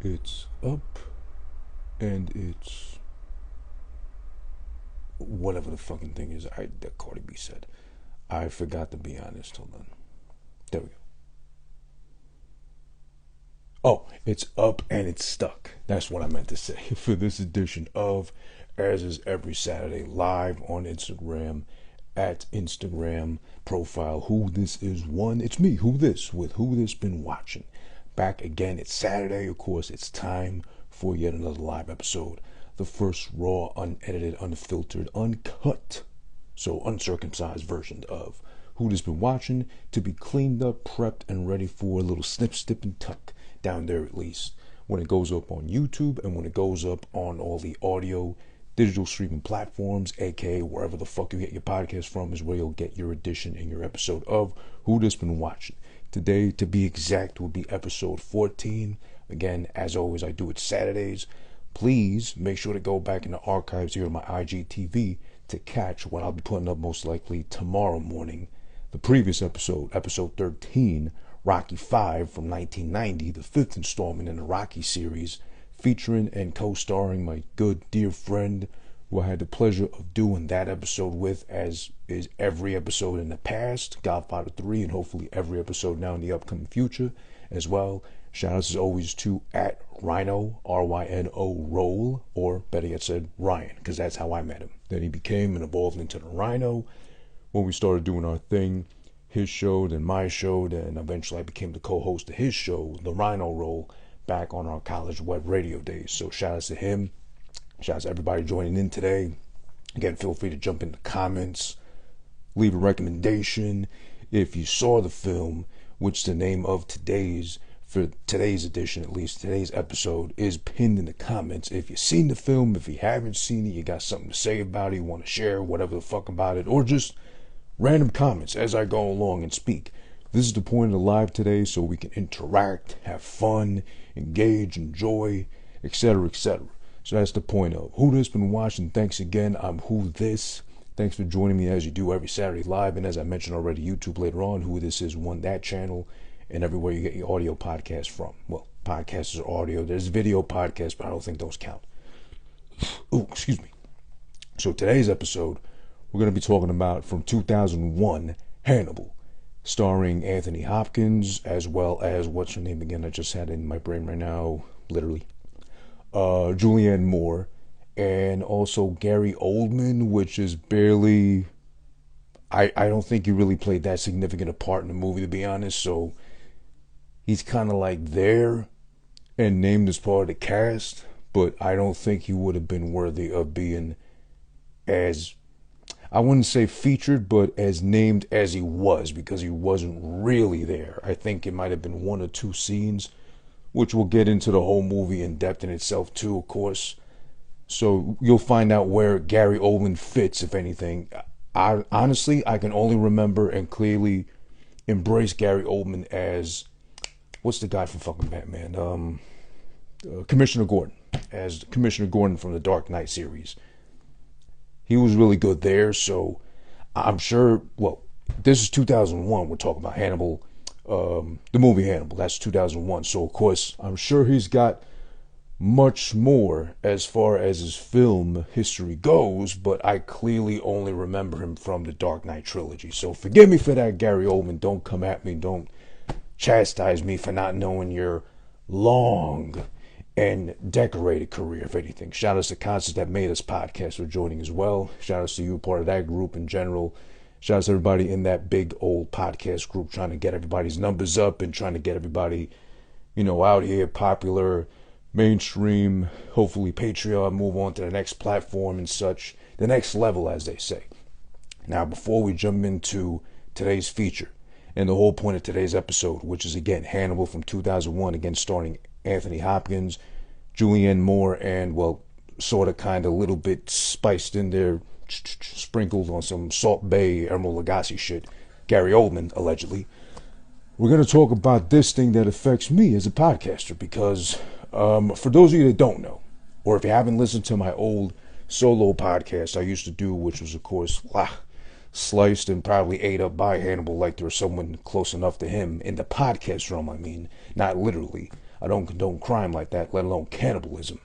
It's up and it's whatever the fucking thing is. That Cardi B said. I forgot to be honest. Hold on. There we go. Oh, it's up and it's stuck. That's what I meant to say for this edition of As Is Every Saturday live on Instagram at Instagram profile Who This Is One. It's me, Who This, with Who This Been Watching. Back again. It's Saturday, of course. It's time for yet another live episode. The first raw, unedited, unfiltered, uncut, so uncircumcised version of Who This Been Watching, to be cleaned up, prepped, and ready for a little snip, snip, and tuck down there at least when it goes up on YouTube and when it goes up on all the audio digital streaming platforms, aka wherever the fuck you get your podcast from, is where you'll get your edition and your episode of Who This Been Watching. Today, to be exact, will be episode 14. Again, as always, I do it Saturdays. Please make sure to go back in the archives here on my IGTV to catch what I'll be putting up most likely tomorrow morning. The previous episode, episode 13, Rocky V from 1990, the fifth installment in the Rocky series, featuring and co-starring my good dear friend who I had the pleasure of doing that episode with, as is every episode in the past, Godfather 3, and hopefully every episode now in the upcoming future as well. Shout outs as always to at Rhino, R-Y-N-O, Roll, or better yet said, Ryan, because that's how I met him. Then he became and evolved into the Rhino when we started doing our thing. His show, then my show, then eventually I became the co-host of his show, the Rhino Roll, back on our college web radio days. So shout outs to him. Shout out to everybody joining in today. Again, feel free to jump in the comments, leave a recommendation. If you saw the film, which the name of for today's edition, at least today's episode, is pinned in the comments. If you've seen the film, if you haven't seen it, you got something to say about it, you want to share whatever the fuck about it, or just random comments as I go along and speak. This is the point of the live today, so we can interact, have fun, engage, enjoy, etc., etc. So that's the point of Who This Been Watching. Thanks again. I'm Who This. Thanks for joining me as you do every Saturday live. And as I mentioned already, YouTube later on, Who This Is One, that channel, and everywhere you get your audio podcasts from. Well, podcasts are audio. There's video podcasts, but I don't think those count. Oh, excuse me. So today's episode, we're going to be talking about from 2001, Hannibal, starring Anthony Hopkins, as well as, what's her name again? I just had it in my brain right now, literally. Julianne Moore, and also Gary Oldman, which is barely, I don't think he really played that significant a part in the movie, to be honest, so he's kind of like there and named as part of the cast, but I don't think he would have been worthy of being as, I wouldn't say featured, but as named as he was, because he wasn't really there. I think it might have been one or two scenes, which will get into the whole movie in depth in itself too, of course. So you'll find out where Gary Oldman fits, if anything. I honestly, I can only remember and clearly embrace Gary Oldman as, what's the guy from fucking Batman? Commissioner Gordon, as Commissioner Gordon from the Dark Knight series. He was really good there, so I'm sure, well, this is 2001, we're talking about Hannibal, the movie Hannibal, that's 2001, so of course, I'm sure he's got much more as far as his film history goes, but I clearly only remember him from the Dark Knight trilogy, so forgive me for that, Gary Oldman, don't come at me, don't chastise me for not knowing your long and decorated career, if anything. Shout out to Constance that made us podcast for joining as well. Shout out to you, part of that group in general. Shout out to everybody in that big old podcast group trying to get everybody's numbers up and trying to get everybody, out here, popular, mainstream, hopefully Patreon, move on to the next platform and such, the next level, as they say. Now, before we jump into today's feature and the whole point of today's episode, which is, again, Hannibal from 2001, again, starring Anthony Hopkins, Julianne Moore, and, well, sort of kind of little bit spiced in there, sprinkled on some Salt Bay, Emerald Lagasse shit, Gary Oldman, allegedly. We're going to talk about this thing that affects me as a podcaster, because for those of you that don't know, or if you haven't listened to my old solo podcast I used to do, which was, of course, sliced and probably ate up by Hannibal Lecter or someone close enough to him in the podcast realm, I mean, not literally. I don't condone crime like that, let alone cannibalism.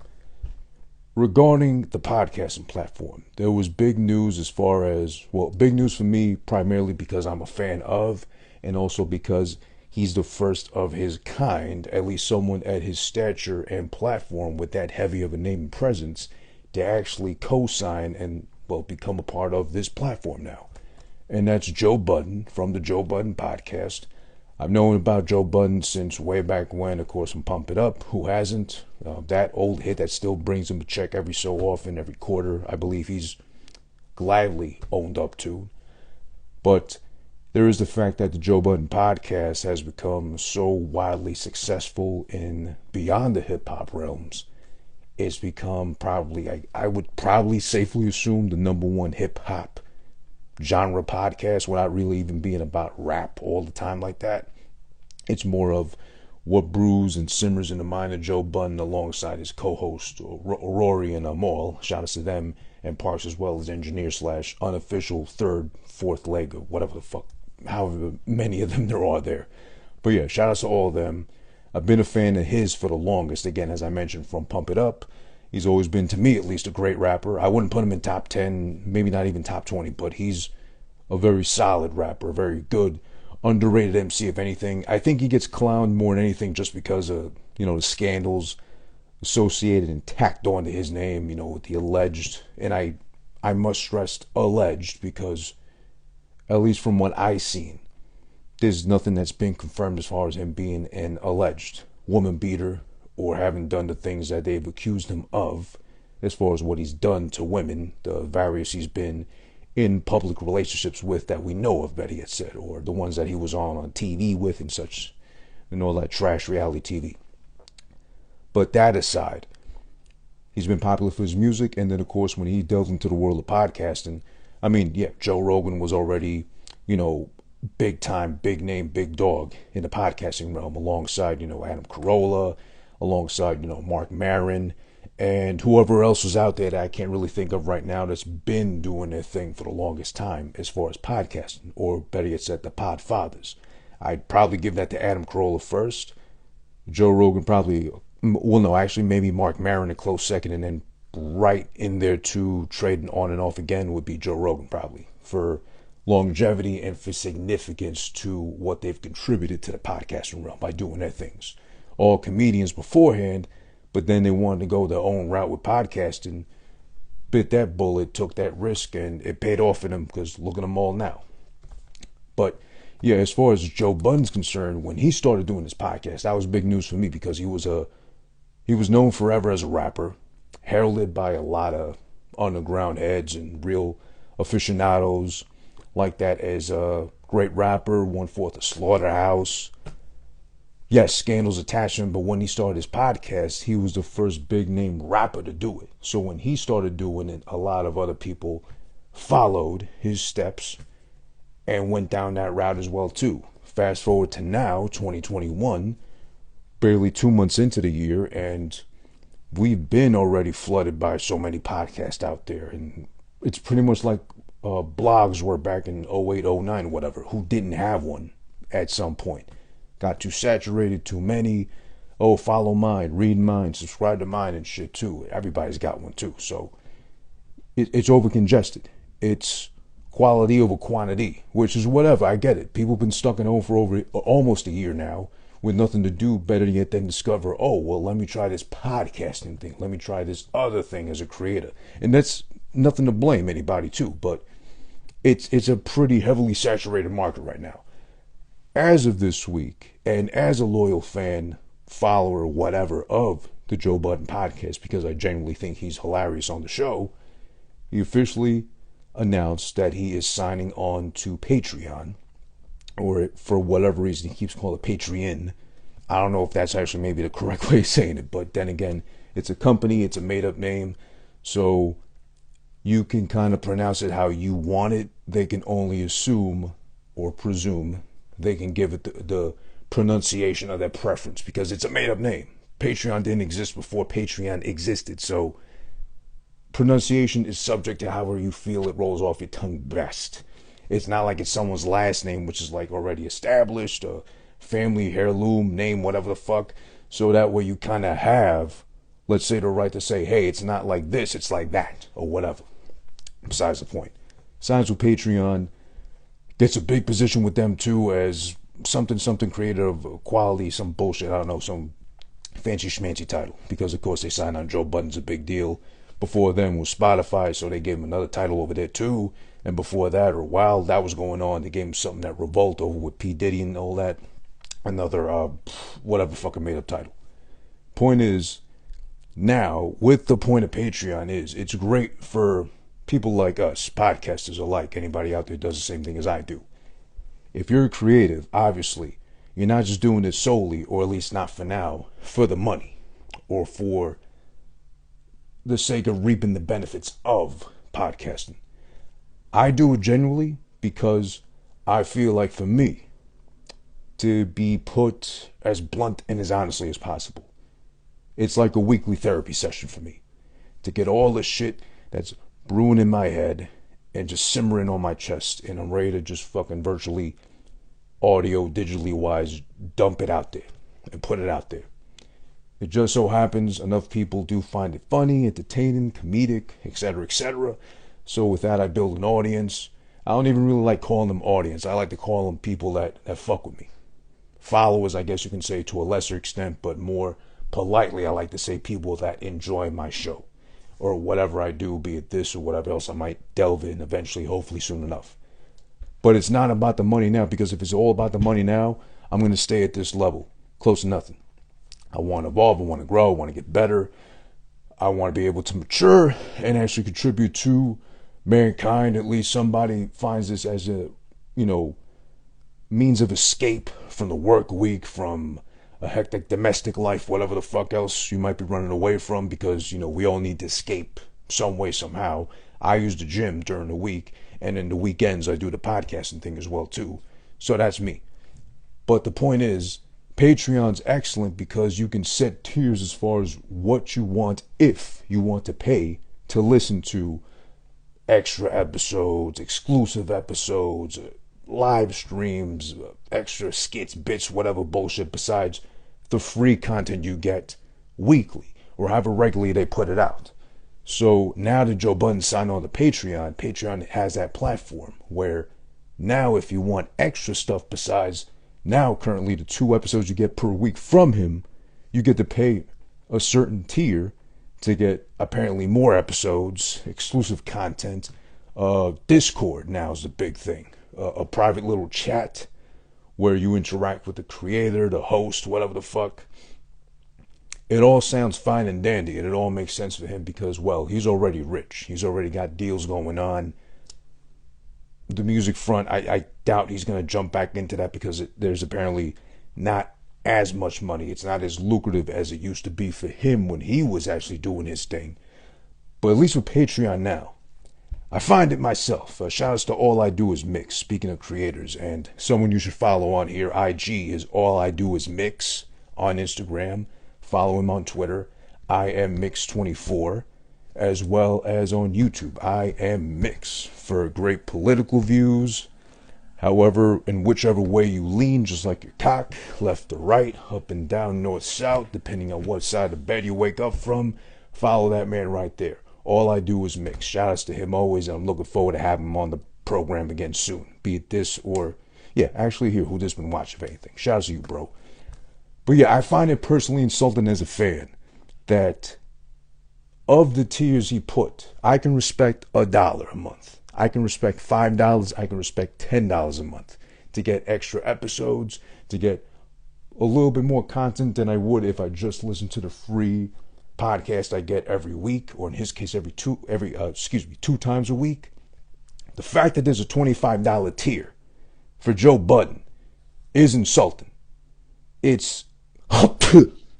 Regarding the podcasting platform, there was big news as far as, well, big news for me primarily because I'm a fan of, and also because he's the first of his kind, at least someone at his stature and platform with that heavy of a name and presence, to actually co-sign and, well, become a part of this platform now. And that's Joe Budden from the Joe Budden podcast. I've known about Joe Budden since way back when, of course, from Pump It Up. Who hasn't? That old hit that still brings him a check every so often, every quarter, I believe he's gladly owned up to. But there is the fact that the Joe Budden podcast has become so wildly successful in beyond the hip-hop realms. It's become probably, I would probably safely assume, the number one hip-hop genre podcast without really even being about rap all the time like that. It's more of what brews and simmers in the mind of Joe Budden alongside his co-host Rory and Amal. Shout out to them and Parks, as well as engineer / unofficial third, fourth leg, or whatever the fuck, however many of them there are there. But yeah, shout out to all of them. I've been a fan of his for the longest. Again, as I mentioned, from Pump It Up. He's always been, to me at least, a great rapper. I wouldn't put him in top 10, maybe not even top 20, but he's a very solid rapper, a very good, underrated MC, if anything. I think he gets clowned more than anything just because of, the scandals associated and tacked onto his name, with the alleged, and I must stress alleged, because at least from what I've seen, there's nothing that's been confirmed as far as him being an alleged woman beater or having done the things that they've accused him of, as far as what he's done to women, the various he's been in public relationships with that we know of, better yet said, or the ones that he was on TV with and such, all that trash reality TV. But that aside, he's been popular for his music, and then of course when he delved into the world of podcasting, I mean, yeah, Joe Rogan was already, big time, big name, big dog in the podcasting realm, alongside, Adam Carolla, alongside, Mark Maron, and whoever else was out there that I can't really think of right now that's been doing their thing for the longest time as far as podcasting, or better yet said, the pod fathers. I'd probably give that to Adam Carolla first. Joe Rogan probably, well, no, actually maybe Mark Maron a close second, and then right in there too, trading on and off again, would be Joe Rogan probably, for longevity and for significance to what they've contributed to the podcasting realm by doing their things. All comedians beforehand, but then they wanted to go their own route with podcasting, bit that bullet, took that risk, and it paid off for them, because look at them all now. But yeah, as far as Joe Budden's concerned, when he started doing this podcast, that was big news for me, because he was known forever as a rapper, heralded by a lot of underground heads and real aficionados like that as a great rapper, 1/4 of Slaughterhouse. Yes, scandals attached to him, but when he started his podcast, he was the first big name rapper to do it. So when he started doing it, a lot of other people followed his steps and went down that route as well too. Fast forward to now, 2021, barely 2 months into the year, and we've been already flooded by so many podcasts out there, and it's pretty much like blogs were back in 08, 09, whatever, who didn't have one at some point. Got too saturated, too many. Oh, follow mine, read mine, subscribe to mine and shit too. Everybody's got one too. So it's over congested. It's quality over quantity, which is whatever. I get it. People have been stuck at home for over almost a year now with nothing to do better yet than discover, oh, well, let me try this podcasting thing. Let me try this other thing as a creator. And that's nothing to blame anybody too, but it's a pretty heavily saturated market right now. As of this week, and as a loyal fan, follower, whatever, of the Joe Budden podcast, because I genuinely think he's hilarious on the show, he officially announced that he is signing on to Patreon, or for whatever reason he keeps calling it Patreon. I don't know if that's actually maybe the correct way of saying it, but then again, it's a company, it's a made-up name, so you can kind of pronounce it how you want it. They can only assume or presume they can give it the pronunciation of their preference, because it's a made-up name. Patreon didn't exist before Patreon existed, so pronunciation is subject to however you feel it rolls off your tongue best. It's not like it's someone's last name, which is like already established, a family heirloom name, whatever the fuck. So that way you kind of have, let's say, the right to say, hey, it's not like this, it's like that, or whatever. Besides the point. Signs with Patreon, gets a big position with them too as something creative, quality, some bullshit, I don't know, some fancy schmancy title. Because of course they signed on Joe Budden's a big deal. Before then was Spotify, so they gave him another title over there too. And before that, or while that was going on, they gave him something that Revolt over with P. Diddy and all that. Another, whatever fucking made up title. Point is, now, with the point of Patreon is, it's great for people like us, podcasters alike, anybody out there does the same thing as I do. If you're creative, obviously, you're not just doing this solely, or at least not for now, for the money, or for the sake of reaping the benefits of podcasting. I do it genuinely because I feel like for me, to be put as blunt and as honestly as possible, it's like a weekly therapy session for me. To get all the shit that's brewing in my head and just simmering on my chest, and I'm ready to just fucking virtually, audio, digitally wise, dump it out there and put it out there. It just so happens enough people do find it funny, entertaining, comedic, etc., etc. So with that, I build an audience. I don't even really like calling them audience. I like to call them people that fuck with me. Followers, I guess you can say, to a lesser extent, but more politely, I like to say people that enjoy my show or whatever I do, be it this or whatever else I might delve in eventually, hopefully soon enough. But it's not about the money now, because if it's all about the money now, I'm going to stay at this level, close to nothing. I want to evolve, I want to grow, I want to get better. I want to be able to mature and actually contribute to mankind. At least somebody finds this as a, means of escape from the work week, from a hectic domestic life, whatever the fuck else you might be running away from, because, we all need to escape some way, somehow. I use the gym during the week, and in the weekends I do the podcasting thing as well too. So that's me. But the point is, Patreon's excellent because you can set tiers as far as what you want, if you want to pay to listen to extra episodes, exclusive episodes, live streams, extra skits, bits, whatever bullshit, besides the free content you get weekly or however regularly they put it out. So now that Joe Budden signed on to Patreon, Patreon has that platform where now if you want extra stuff besides now currently the 2 episodes you get per week from him, you get to pay a certain tier to get apparently more episodes, exclusive content. Discord now is the big thing. A private little chat where you interact with the creator, the host, whatever the fuck. It all sounds fine and dandy, and it all makes sense for him because, well, he's already rich. He's already got deals going on. The music front, I doubt he's going to jump back into that because there's apparently not as much money. It's not as lucrative as it used to be for him when he was actually doing his thing. But at least with Patreon now, I find it myself. Shout outs to All I Do Is Mix, speaking of creators, and someone you should follow on here. IG is All I Do Is Mix on Instagram. Follow him on Twitter. I am Mix24. As well as on YouTube, I am Mix, for great political views. However, in whichever way you lean, just like your cock, left to right, up and down, north, south, depending on what side of the bed you wake up from, follow that man right there. All I Do Is Mix. Shout outs to him always, and I'm looking forward to having him on the program again soon. Be it this or, actually here, who just been watching, if anything. Shout outs to you, bro. But I find it personally insulting as a fan that of the tiers he put, I can respect $1 a month. I can respect $5. I can respect $10 a month to get extra episodes, to get a little bit more content than I would if I just listened to the free podcast I get every week, or in his case, two times a week. The fact that there's a $25 tier for Joe Budden is insulting. It's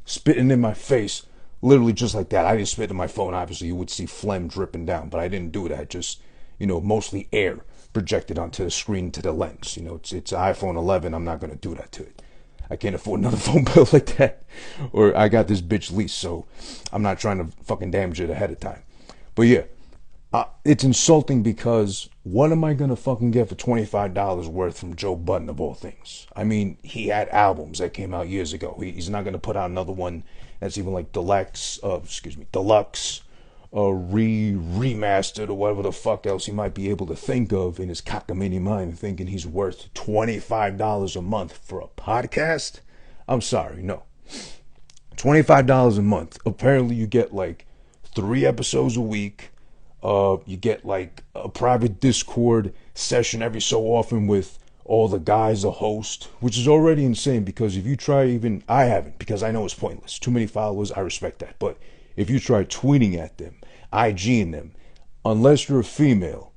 spitting in my face. Literally just like that. I didn't spit in my phone. Obviously, you would see phlegm dripping down, but I didn't do that. Just, mostly air projected onto the screen to the lens. It's an iPhone 11. I'm not going to do that to it. I can't afford another phone bill like that. Or I got this bitch leased, so I'm not trying to fucking damage it ahead of time. But It's insulting because what am I gonna fucking get for $25 worth from Joe Budden of all things? I mean, he had albums that came out years ago. He's not gonna put out another one that's even like deluxe, remastered or whatever the fuck else he might be able to think of in his cockamamie mind, thinking he's worth $25 a month for a podcast. I'm sorry, no. $25 a month. Apparently, you get like 3 episodes a week. You get like a private Discord session every so often with all the guys, the host, which is already insane because if you try even, I haven't because I know it's pointless. Too many followers, I respect that. But if you try tweeting at them, IGing them, unless you're a female,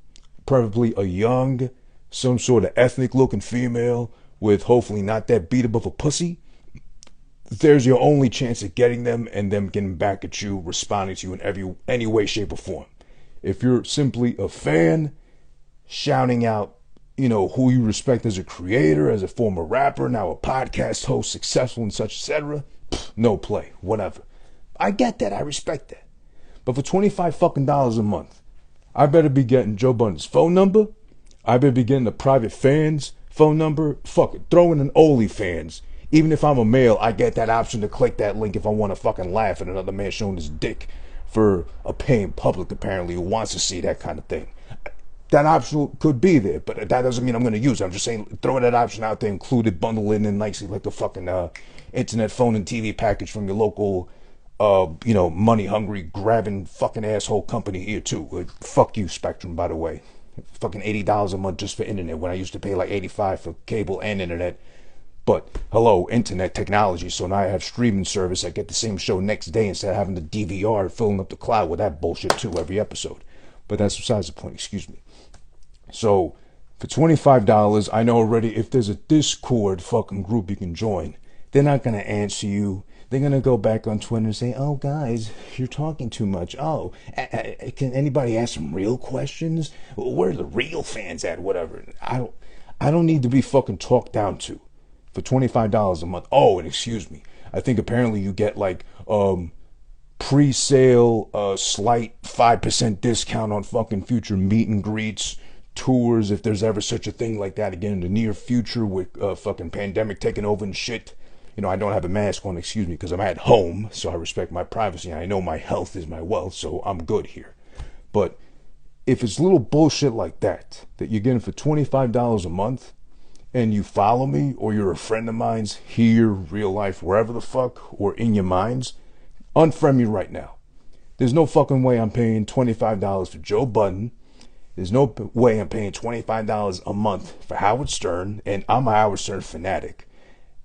preferably a young, some sort of ethnic looking female with hopefully not that beat up of a pussy, there's your only chance of getting them and them getting back at you, responding to you in any way, shape, or form. If you're simply a fan, shouting out, who you respect as a creator, as a former rapper, now a podcast host, successful and such, etc., no play, whatever. I get that, I respect that. But for $25 fucking a month, I better be getting Joe Budden's phone number. I better be getting the private fans' phone number. Fuck it, throw in an OnlyFans. Even if I'm a male, I get that option to click that link if I want to fucking laugh at another man showing his dick for a paying public, apparently, who wants to see that kind of thing. That option could be there, but that doesn't mean I'm going to use it. I'm just saying, throw that option out there, included, bundle it in nicely like a fucking internet phone and TV package from your local, money-hungry, grabbing fucking asshole company here, too. Fuck you, Spectrum, by the way. Fucking $80 a month just for internet, when I used to pay like $85 for cable and internet. But, hello, internet technology, so now I have streaming service. I get the same show next day instead of having the DVR filling up the cloud with that bullshit, too, every episode. But that's besides the point, excuse me. So, for $25, I know already if there's a Discord fucking group you can join, they're not going to answer you. They're going to go back on Twitter and say, oh, guys, you're talking too much. Oh, can anybody ask some real questions? Where are the real fans at? Whatever. I don't need to be fucking talked down to for $25 a month. Oh, and excuse me. I think apparently you get like pre-sale, slight 5% discount on fucking future meet and greets, tours, if there's ever such a thing like that again in the near future with fucking pandemic taking over and shit. I don't have a mask on, excuse me, because I'm at home, so I respect my privacy. I know my health is my wealth, so I'm good here. But if it's little bullshit like that you're getting for $25 a month, and you follow me, or you're a friend of mine's here, real life, wherever the fuck, or in your minds, unfriend me right now. There's no fucking way I'm paying $25 for Joe Budden. There's no way I'm paying $25 a month for Howard Stern, and I'm a Howard Stern fanatic.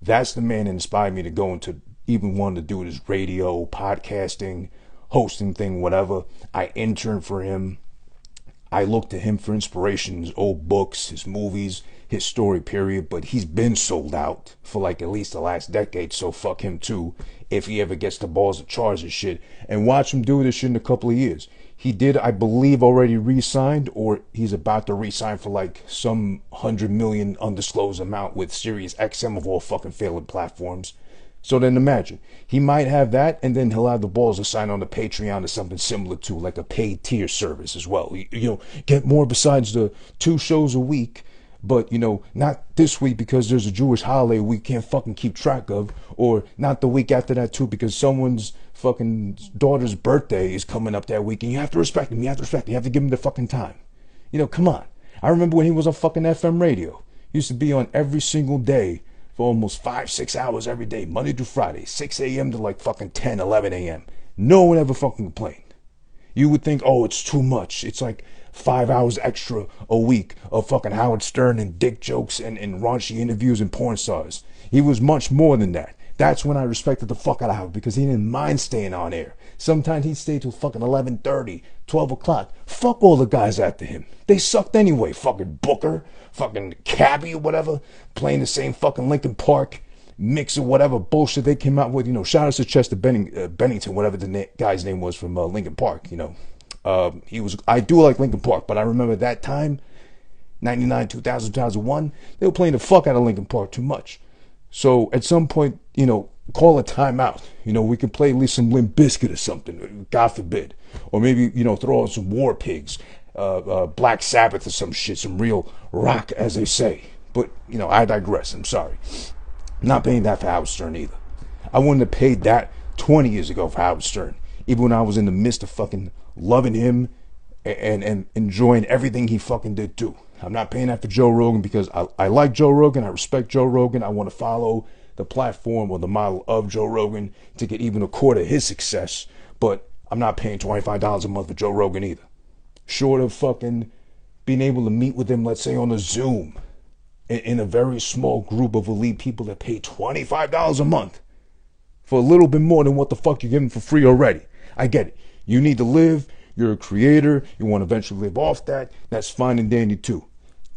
That's the man that inspired me to go into even wanting to do this radio, podcasting, hosting thing, whatever. I interned for him. I looked to him for inspiration, his old books, his movies, his story, period. But he's been sold out for like at least the last decade, so fuck him too, if he ever gets the balls to charge this shit. And watch him do this shit in a couple of years. He did, I believe, already re-signed, or he's about to re-sign for like some 100 million undisclosed amount with Sirius XM of all fucking failing platforms. So then imagine, he might have that, and then he'll have the balls to sign on to Patreon or something similar to, like a paid tier service as well. Get more besides the 2 shows a week, but, not this week because there's a Jewish holiday we can't fucking keep track of, or not the week after that too because someone's fucking daughter's birthday is coming up that week, and you have to respect him, you have to give him the fucking time. Come on. I remember when he was on fucking FM radio. He used to be on every single day for almost 5-6 hours every day, Monday through Friday, 6 a.m. to like fucking 10, 11 a.m. No one ever fucking complained. You would think, oh, it's too much. It's like 5 hours extra a week of fucking Howard Stern and dick jokes and raunchy interviews and porn stars. He was much more than that. That's when I respected the fuck out of Howard, because he didn't mind staying on air. Sometimes he'd stay till fucking 11:30, 12 o'clock. Fuck all the guys after him. They sucked anyway. Fucking Booker, fucking Cabby or whatever, playing the same fucking Linkin Park mix of whatever bullshit they came out with. Shout out to Chester Bennington, whatever the guy's name was from Linkin Park. I do like Linkin Park, but I remember that time, 99, 2000, 2001, they were playing the fuck out of Linkin Park too much. So at some point, call a timeout. We can play at least some Limp Bizkit or something, God forbid. Or maybe, throw on some War Pigs, Black Sabbath or some shit, some real rock, as they say. But, I digress. I'm sorry. I'm not paying that for Howard Stern either. I wouldn't have paid that 20 years ago for Howard Stern, even when I was in the midst of fucking loving him and enjoying everything he fucking did too. I'm not paying that for Joe Rogan because I like Joe Rogan. I respect Joe Rogan. I want to follow the platform or the model of Joe Rogan to get even a quarter of his success. But I'm not paying $25 a month for Joe Rogan either. Short of fucking being able to meet with him, let's say on a Zoom, in a very small group of elite people that pay $25 a month for a little bit more than what the fuck you're giving for free already. I get it. You need to live. You're a creator. You want to eventually live off that. That's fine and dandy too.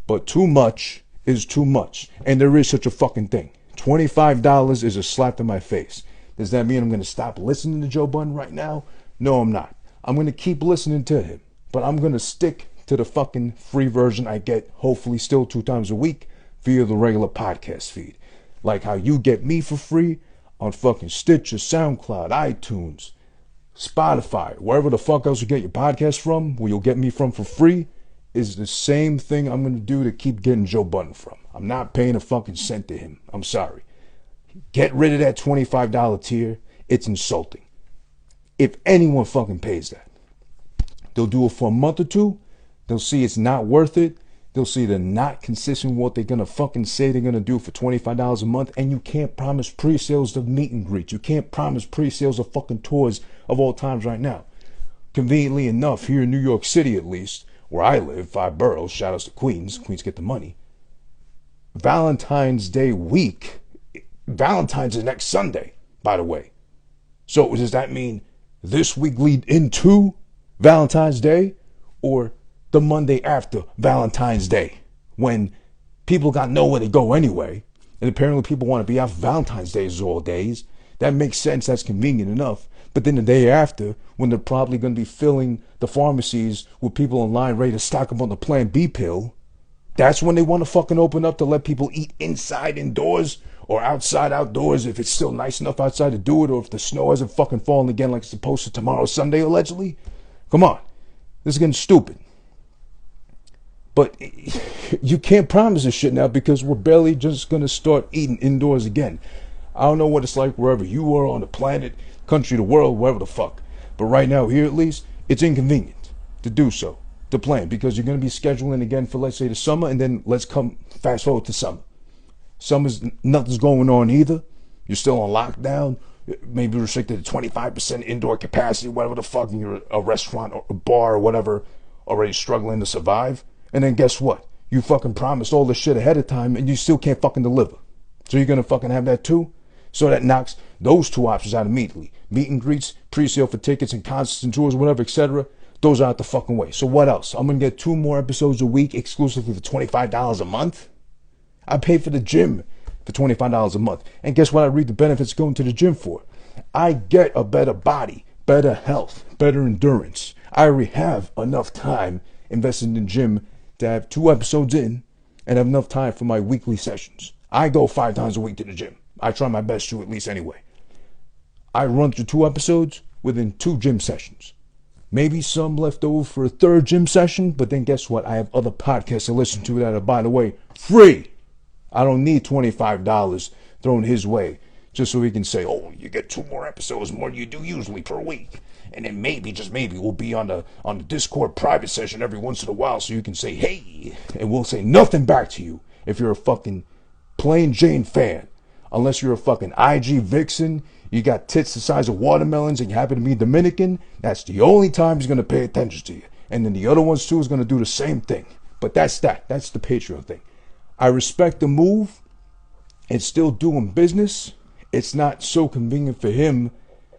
But too much is too much. And there is such a fucking thing. $25 is a slap in my face. Does that mean I'm going to stop listening to Joe Budden right now? No, I'm not. I'm going to keep listening to him. But I'm going to stick to the fucking free version I get, hopefully still 2 times a week, via the regular podcast feed. Like how you get me for free on fucking Stitcher, SoundCloud, iTunes, Spotify, wherever the fuck else you get your podcast from, where you'll get me from for free, is the same thing I'm going to do to keep getting Joe Budden from. I'm not paying a fucking cent to him. I'm sorry. Get rid of that $25 tier. It's insulting. If anyone fucking pays that, they'll do it for a month or two. They'll see it's not worth it. They'll see they're not consistent with what they're going to fucking say they're going to do for $25 a month. And you can't promise pre-sales of meet and greets. You can't promise pre-sales of fucking tours of all times right now. Conveniently enough, here in New York City at least, where I live, 5 boroughs, shout outs to Queens. Queens get the money. Valentine's Day week, Valentine's is next Sunday, by the way. So does that mean this week lead into Valentine's Day or the Monday after Valentine's Day, when people got nowhere to go anyway, and apparently people want to be off Valentine's Days all days? That makes sense. That's convenient enough. But then the day after, when they're probably going to be filling the pharmacies with people in line ready to stock up on the Plan B pill, that's when they want to fucking open up to let people eat inside indoors or outside outdoors if it's still nice enough outside to do it, or if the snow hasn't fucking fallen again like it's supposed to tomorrow, Sunday, allegedly. Come on. This is getting stupid. But you can't promise this shit now because we're barely just going to start eating indoors again. I don't know what it's like wherever you are on the planet, country, the world, wherever the fuck. But right now, here at least, it's inconvenient to do so, to plan, because you're going to be scheduling again for, let's say, the summer, and then let's come fast forward to summer. Summer's, nothing's going on either. You're still on lockdown, maybe restricted to 25% indoor capacity, whatever the fuck, and you're a restaurant or a bar or whatever, already struggling to survive. And then guess what? You fucking promised all this shit ahead of time and you still can't fucking deliver. So you're going to fucking have that too? So that knocks those 2 options out immediately. Meet and greets, pre-sale for tickets and concerts and tours, whatever, etc. Those are out the fucking way. So what else? I'm going to get 2 more episodes a week exclusively for $25 a month? I pay for the gym for $25 a month. And guess what I read the benefits going to the gym for? I get a better body, better health, better endurance. I already have enough time invested in the gym to have 2 episodes in and have enough time for my weekly sessions. I go 5 times a week to the gym. I try my best to, at least anyway. I run through 2 episodes within 2 gym sessions. Maybe some left over for a 3rd gym session, but then guess what? I have other podcasts to listen to that are, by the way, free. I don't need $25 thrown his way just so he can say, oh, you get 2 more episodes more than you do usually per week. And then maybe, just maybe, we'll be on the Discord private session every once in a while so you can say, hey, and we'll say nothing back to you if you're a fucking plain Jane fan. Unless you're a fucking IG vixen, you got tits the size of watermelons, and you happen to be Dominican, that's the only time he's going to pay attention to you. And then the other ones too is going to do the same thing. But that's that. That's the Patreon thing. I respect the move. It's still doing business. It's not so convenient for him,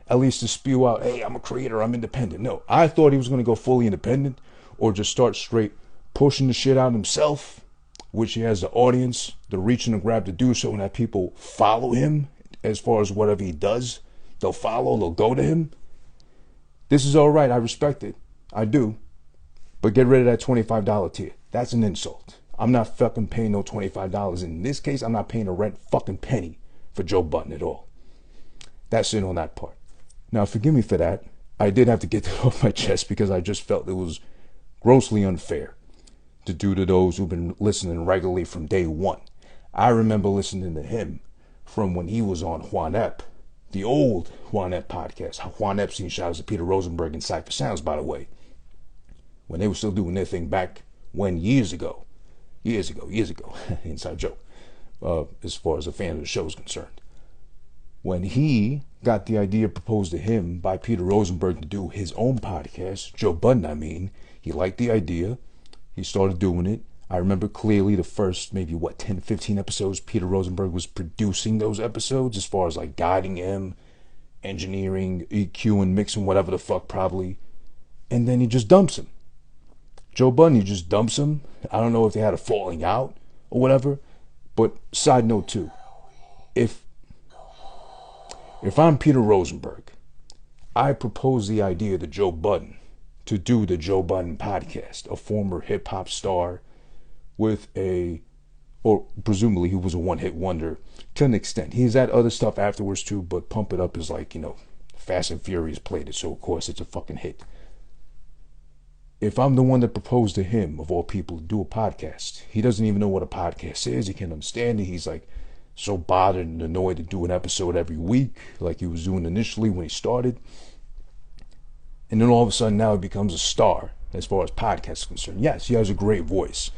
at least, to spew out, hey, I'm a creator, I'm independent. No, I thought he was going to go fully independent or just start straight pushing the shit out himself, which he has the audience, the reach and the grab to do so, and that people follow him as far as whatever he does. They'll follow, they'll go to him. This is all right. I respect it. I do. But get rid of that $25 tier. That's an insult. I'm not fucking paying no $25. In this case, I'm not paying a rent fucking penny for Joe Budden at all. That's it on that part. Now, forgive me for that. I did have to get that off my chest because I just felt it was grossly unfair to do to those who've been listening regularly from day one. I remember listening to him from when he was on Juan Ep, the old Juan Ep podcast. Juan Epstein, shout out to Peter Rosenberg and Cypher Sounds, by the way. When they were still doing their thing back when years ago. Inside joke. As far as a fan of the show is concerned. When he got the idea proposed to him by Peter Rosenberg to do his own podcast, Joe Budden, I mean, he liked the idea. He started doing it. I remember clearly the first maybe 10, 15 episodes, Peter Rosenberg was producing those episodes as far as like guiding him, engineering, EQing, mixing, whatever the fuck probably. And then he just dumps him. Joe Budden, he just dumps him. I don't know if they had a falling out or whatever. But side note too, if I'm Peter Rosenberg, I propose the idea to Joe Budden to do the Joe Budden podcast, a former hip-hop star with or presumably he was a one-hit wonder to an extent. He's had other stuff afterwards too, but Pump It Up is like, Fast and Furious played it, so of course it's a fucking hit. If I'm the one that proposed to him, of all people, to do a podcast, he doesn't even know what a podcast is, he can't understand it, he's like, so bothered and annoyed to do an episode every week like he was doing initially when he started. And then all of a sudden now he becomes a star as far as podcasts are concerned. Yes, he has a great voice.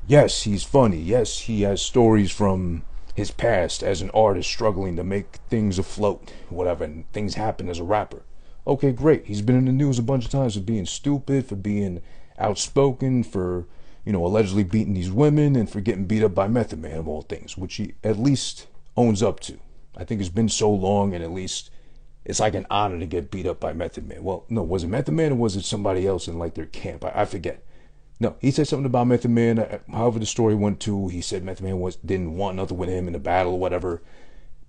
Yes, he's funny. Yes, he has stories from his past as an artist struggling to make things afloat, whatever, and things happen as a rapper. Okay, great. He's been in the news a bunch of times for being stupid, for being outspoken, for allegedly beating these women and for getting beat up by Method Man of all things, which he at least owns up to. I think it's been so long and at least it's like an honor to get beat up by Method Man. Well, no, was it Method Man or was it somebody else in like their camp? I forget. No, he said something about Method Man. However the story went to, he said Method Man didn't want nothing with him in the battle or whatever.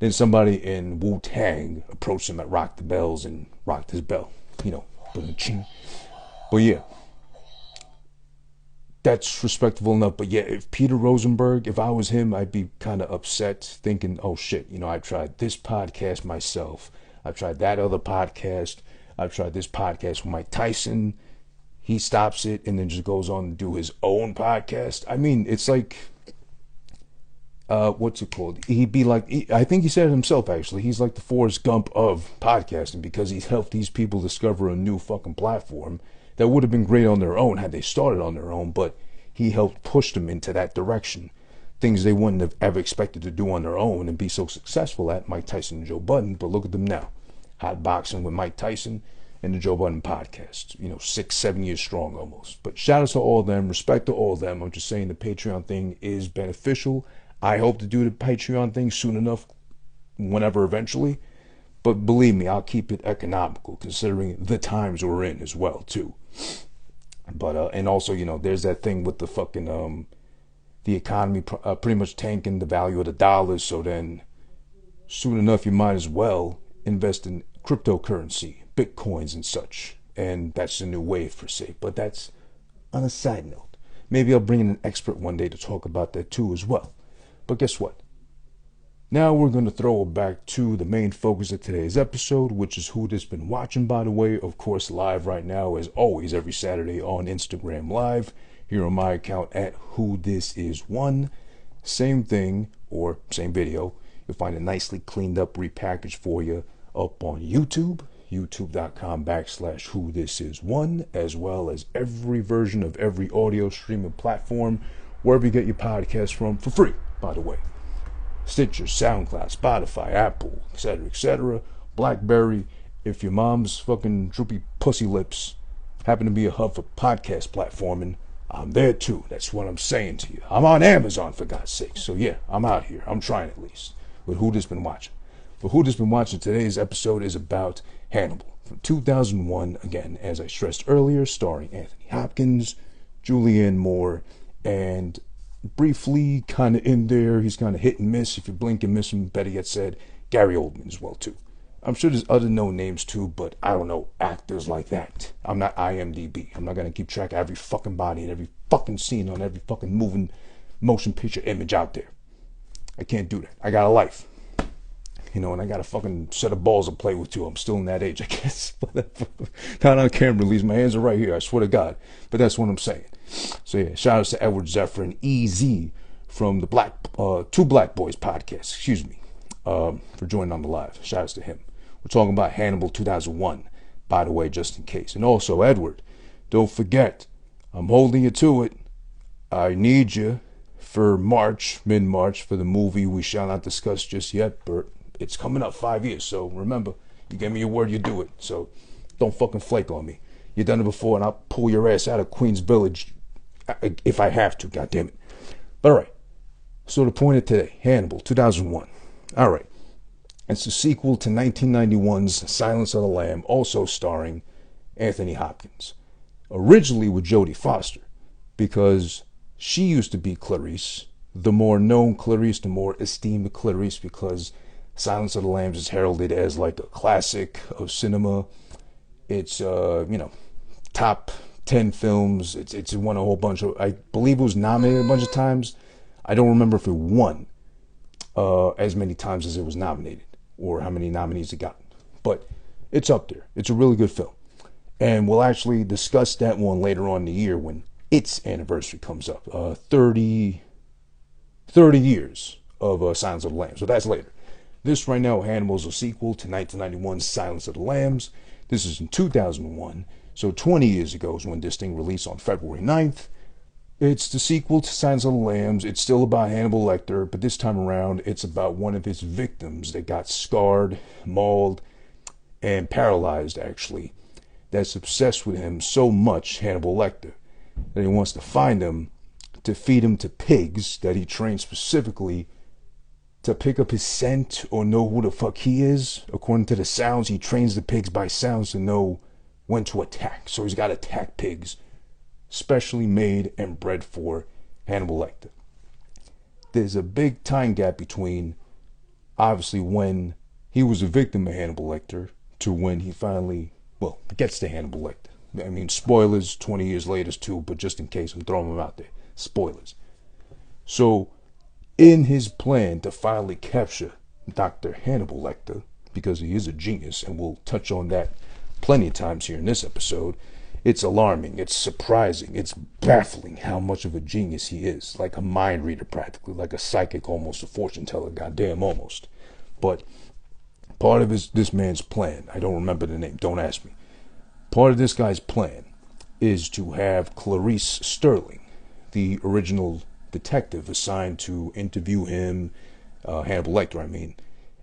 Then somebody in Wu-Tang approached him at Rock the Bells and rocked his bell. But yeah. That's respectable enough. But yeah, if Peter Rosenberg, if I was him, I'd be kind of upset thinking, oh shit, I tried this podcast myself. I've tried that other podcast. I've tried this podcast with Mike Tyson. He stops it and then just goes on to do his own podcast. I mean, it's like, what's it called? He'd be like, I think he said it himself actually. He's like the Forrest Gump of podcasting because he's helped these people discover a new fucking platform that would have been great on their own had they started on their own, but he helped push them into that direction. Things they wouldn't have ever expected to do on their own and be so successful at, Mike Tyson and Joe Budden, but look at them now. Hot boxing with Mike Tyson and the Joe Budden podcast. 6-7 years strong almost. But shout out to all of them, respect to all of them. I'm just saying the Patreon thing is beneficial. I hope to do the Patreon thing soon enough, whenever eventually. But believe me, I'll keep it economical considering the times we're in as well too. But and also, there's that thing with the fucking the economy pretty much tanking the value of the dollar. So then, soon enough, you might as well invest in cryptocurrency, bitcoins and such. And that's the new wave per se. But that's on a side note. Maybe I'll bring in an expert one day to talk about that too as well. But guess what? Now we're going to throw it back to the main focus of today's episode, which is Who This Been Watching, by the way. Of course, live right now, as always, every Saturday on Instagram Live. Here on my account at Who This Is One. Same thing, or same video. You'll find it nicely cleaned up, repackaged for you up on YouTube. YouTube.com/Who This Is One, as well as every version of every audio streaming platform, wherever you get your podcast from, for free, by the way. Stitcher, SoundCloud, Spotify, Apple, etc., BlackBerry. If your mom's fucking droopy pussy lips happen to be a hub for podcast platforming, I'm there too. That's what I'm saying to you. I'm on Amazon, for God's sake. So yeah, I'm out here. I'm trying at least. But Who This Been Watching? But Who This Been Watching, today's episode is about Hannibal from 2001. Again, as I stressed earlier, starring Anthony Hopkins, Julianne Moore, and briefly kind of in there, he's kind of hit and miss. If you blink and miss him, better yet said, Gary Oldman as well too. I'm sure there's other known names too, but I don't know actors like that. I'm not IMDb. I'm not going to keep track of every fucking body and every fucking scene on every fucking moving motion picture image out there. I can't do that. I got a life. You know, and I got a fucking set of balls to play with too. I'm still in that age, I guess. Not on camera, at least. My hands are right here, I swear to God. But that's what I'm saying. So yeah, shout out to Edward Zephyr and EZ from the Two Black Boys podcast, excuse me, for joining on the live. Shout out to him. We're talking about Hannibal 2001, by the way, just in case. And also, Edward, don't forget, I'm holding you to it. I need you for March, mid-March, for the movie we shall not discuss just yet, but it's coming up 5 years, so remember, you gave me your word, you do it. So don't fucking flake on me. You've done it before, and I'll pull your ass out of Queens Village if I have to, goddammit. But alright, so the point of today, Hannibal, 2001. Alright, it's the sequel to 1991's Silence of the Lamb, also starring Anthony Hopkins. Originally with Jodie Foster, because she used to be Clarice, the more known Clarice, the more esteemed Clarice, because Silence of the Lambs is heralded as like a classic of cinema. It's, top 10 films. It's won a whole bunch of, I believe it was nominated a bunch of times. I don't remember if it won as many times as it was nominated, or how many nominees it got. But it's up there. It's a really good film. And we'll actually discuss that one later on in the year when its anniversary comes up. 30 years of Silence of the Lambs. So that's later. This right now, Hannibal's a sequel to 1991's Silence of the Lambs. This is in 2001. So 20 years ago is when this thing released on February 9th. It's the sequel to Silence of the Lambs. It's still about Hannibal Lecter, but this time around it's about one of his victims that got scarred, mauled, and paralyzed, actually, that's obsessed with him so much, Hannibal Lecter, that he wants to find him to feed him to pigs that he trained specifically to pick up his scent or know who the fuck he is. According to the sounds, he trains the pigs by sounds to know when to attack. So he's got to attack pigs specially made and bred for Hannibal Lecter. There's a big time gap between, obviously, when he was a victim of Hannibal Lecter to when he finally, gets to Hannibal Lecter. I mean, spoilers 20 years later too, but just in case, I'm throwing them out there. Spoilers. So, in his plan to finally capture Dr. Hannibal Lecter, because he is a genius, and we'll touch on that plenty of times here in this episode, it's alarming, it's surprising, it's baffling how much of a genius he is. Like a mind reader practically, like a psychic almost, a fortune teller, goddamn almost. But part of this man's plan, I don't remember the name, don't ask me. Part of this guy's plan is to have Clarice Sterling, the original detective assigned to interview him, Hannibal Lecter,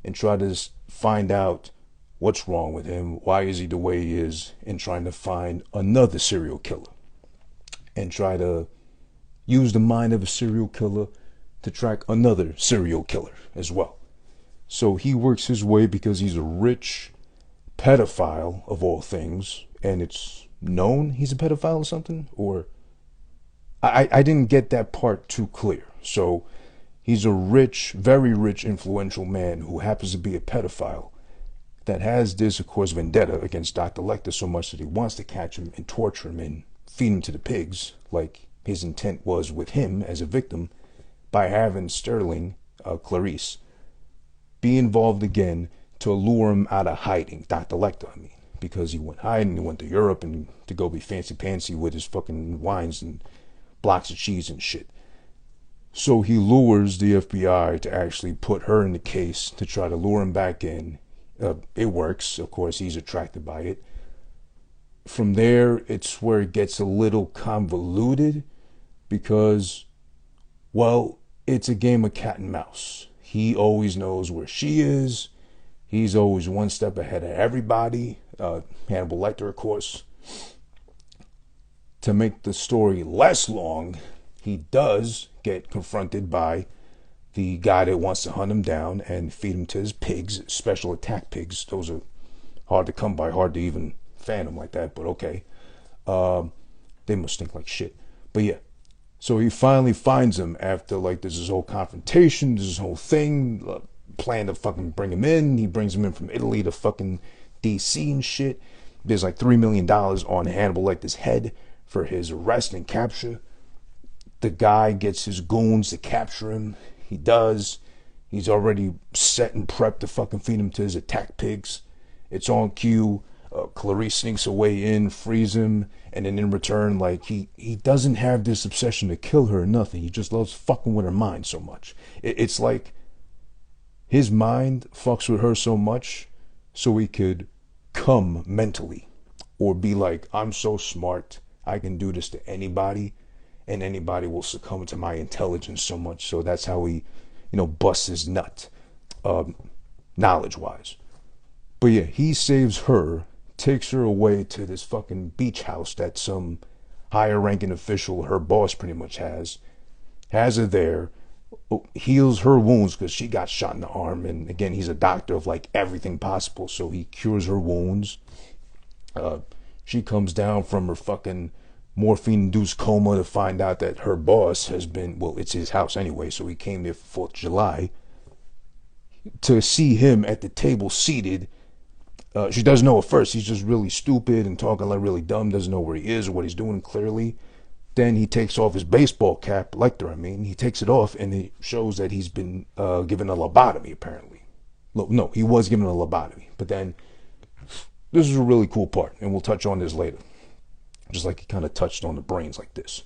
and try to find out what's wrong with him, why is he the way he is, and trying to find another serial killer. And try to use the mind of a serial killer to track another serial killer as well. So he works his way because he's a rich pedophile, of all things, and it's known he's a pedophile or something, or I didn't get that part too clear. So he's a rich, very rich, influential man who happens to be a pedophile that has this, of course, vendetta against Dr. Lecter so much that he wants to catch him and torture him and feed him to the pigs, like his intent was with him as a victim, by having Sterling, Clarice, be involved again to lure him out of hiding, Dr. Lecter, because he went hiding, he went to Europe and to go be fancy-pantsy with his fucking wines and blocks of cheese and shit. So he lures the FBI to actually put her in the case to try to lure him back in. It works, of course, he's attracted by it. From there, it's where it gets a little convoluted because, it's a game of cat and mouse. He always knows where she is. He's always one step ahead of everybody. Hannibal Lecter, of course. To make the story less long, he does get confronted by the guy that wants to hunt him down and feed him to his pigs, special attack pigs. Those are hard to come by, hard to even fan them like that, but okay. They must stink like shit. But yeah, so he finally finds him after, there's this whole confrontation, there's this whole thing, plan to fucking bring him in. He brings him in from Italy to fucking DC and shit. There's $3 million on Hannibal Lecter's head for his arrest and capture. The guy gets his goons to capture him. He does. He's already set and prepped to fucking feed him to his attack pigs. It's on cue. Clarice sneaks away in, frees him, and then in return, like, he doesn't have this obsession to kill her or nothing. He just loves fucking with her mind so much. It's like his mind fucks with her so much so he could come mentally, or be like, I'm so smart, I can do this to anybody, and anybody will succumb to my intelligence so much. So that's how he, busts his nut, knowledge-wise. But yeah, he saves her, takes her away to this fucking beach house that some higher ranking official, her boss pretty much has her there, heals her wounds because she got shot in the arm. And again, he's a doctor of like everything possible, so he cures her wounds. She comes down from her fucking morphine-induced coma to find out that her boss has been, well, it's his house anyway, so he came there for 4th of July to see him at the table seated. She doesn't know at first. He's just really stupid and talking like really dumb, doesn't know where he is or what he's doing clearly. Then he takes off his baseball cap, Lecter, he takes it off, and it shows that he's been given a lobotomy, apparently. No, he was given a lobotomy. But then, this is a really cool part, and we'll touch on this later. Just like he kind of touched on the brains like this.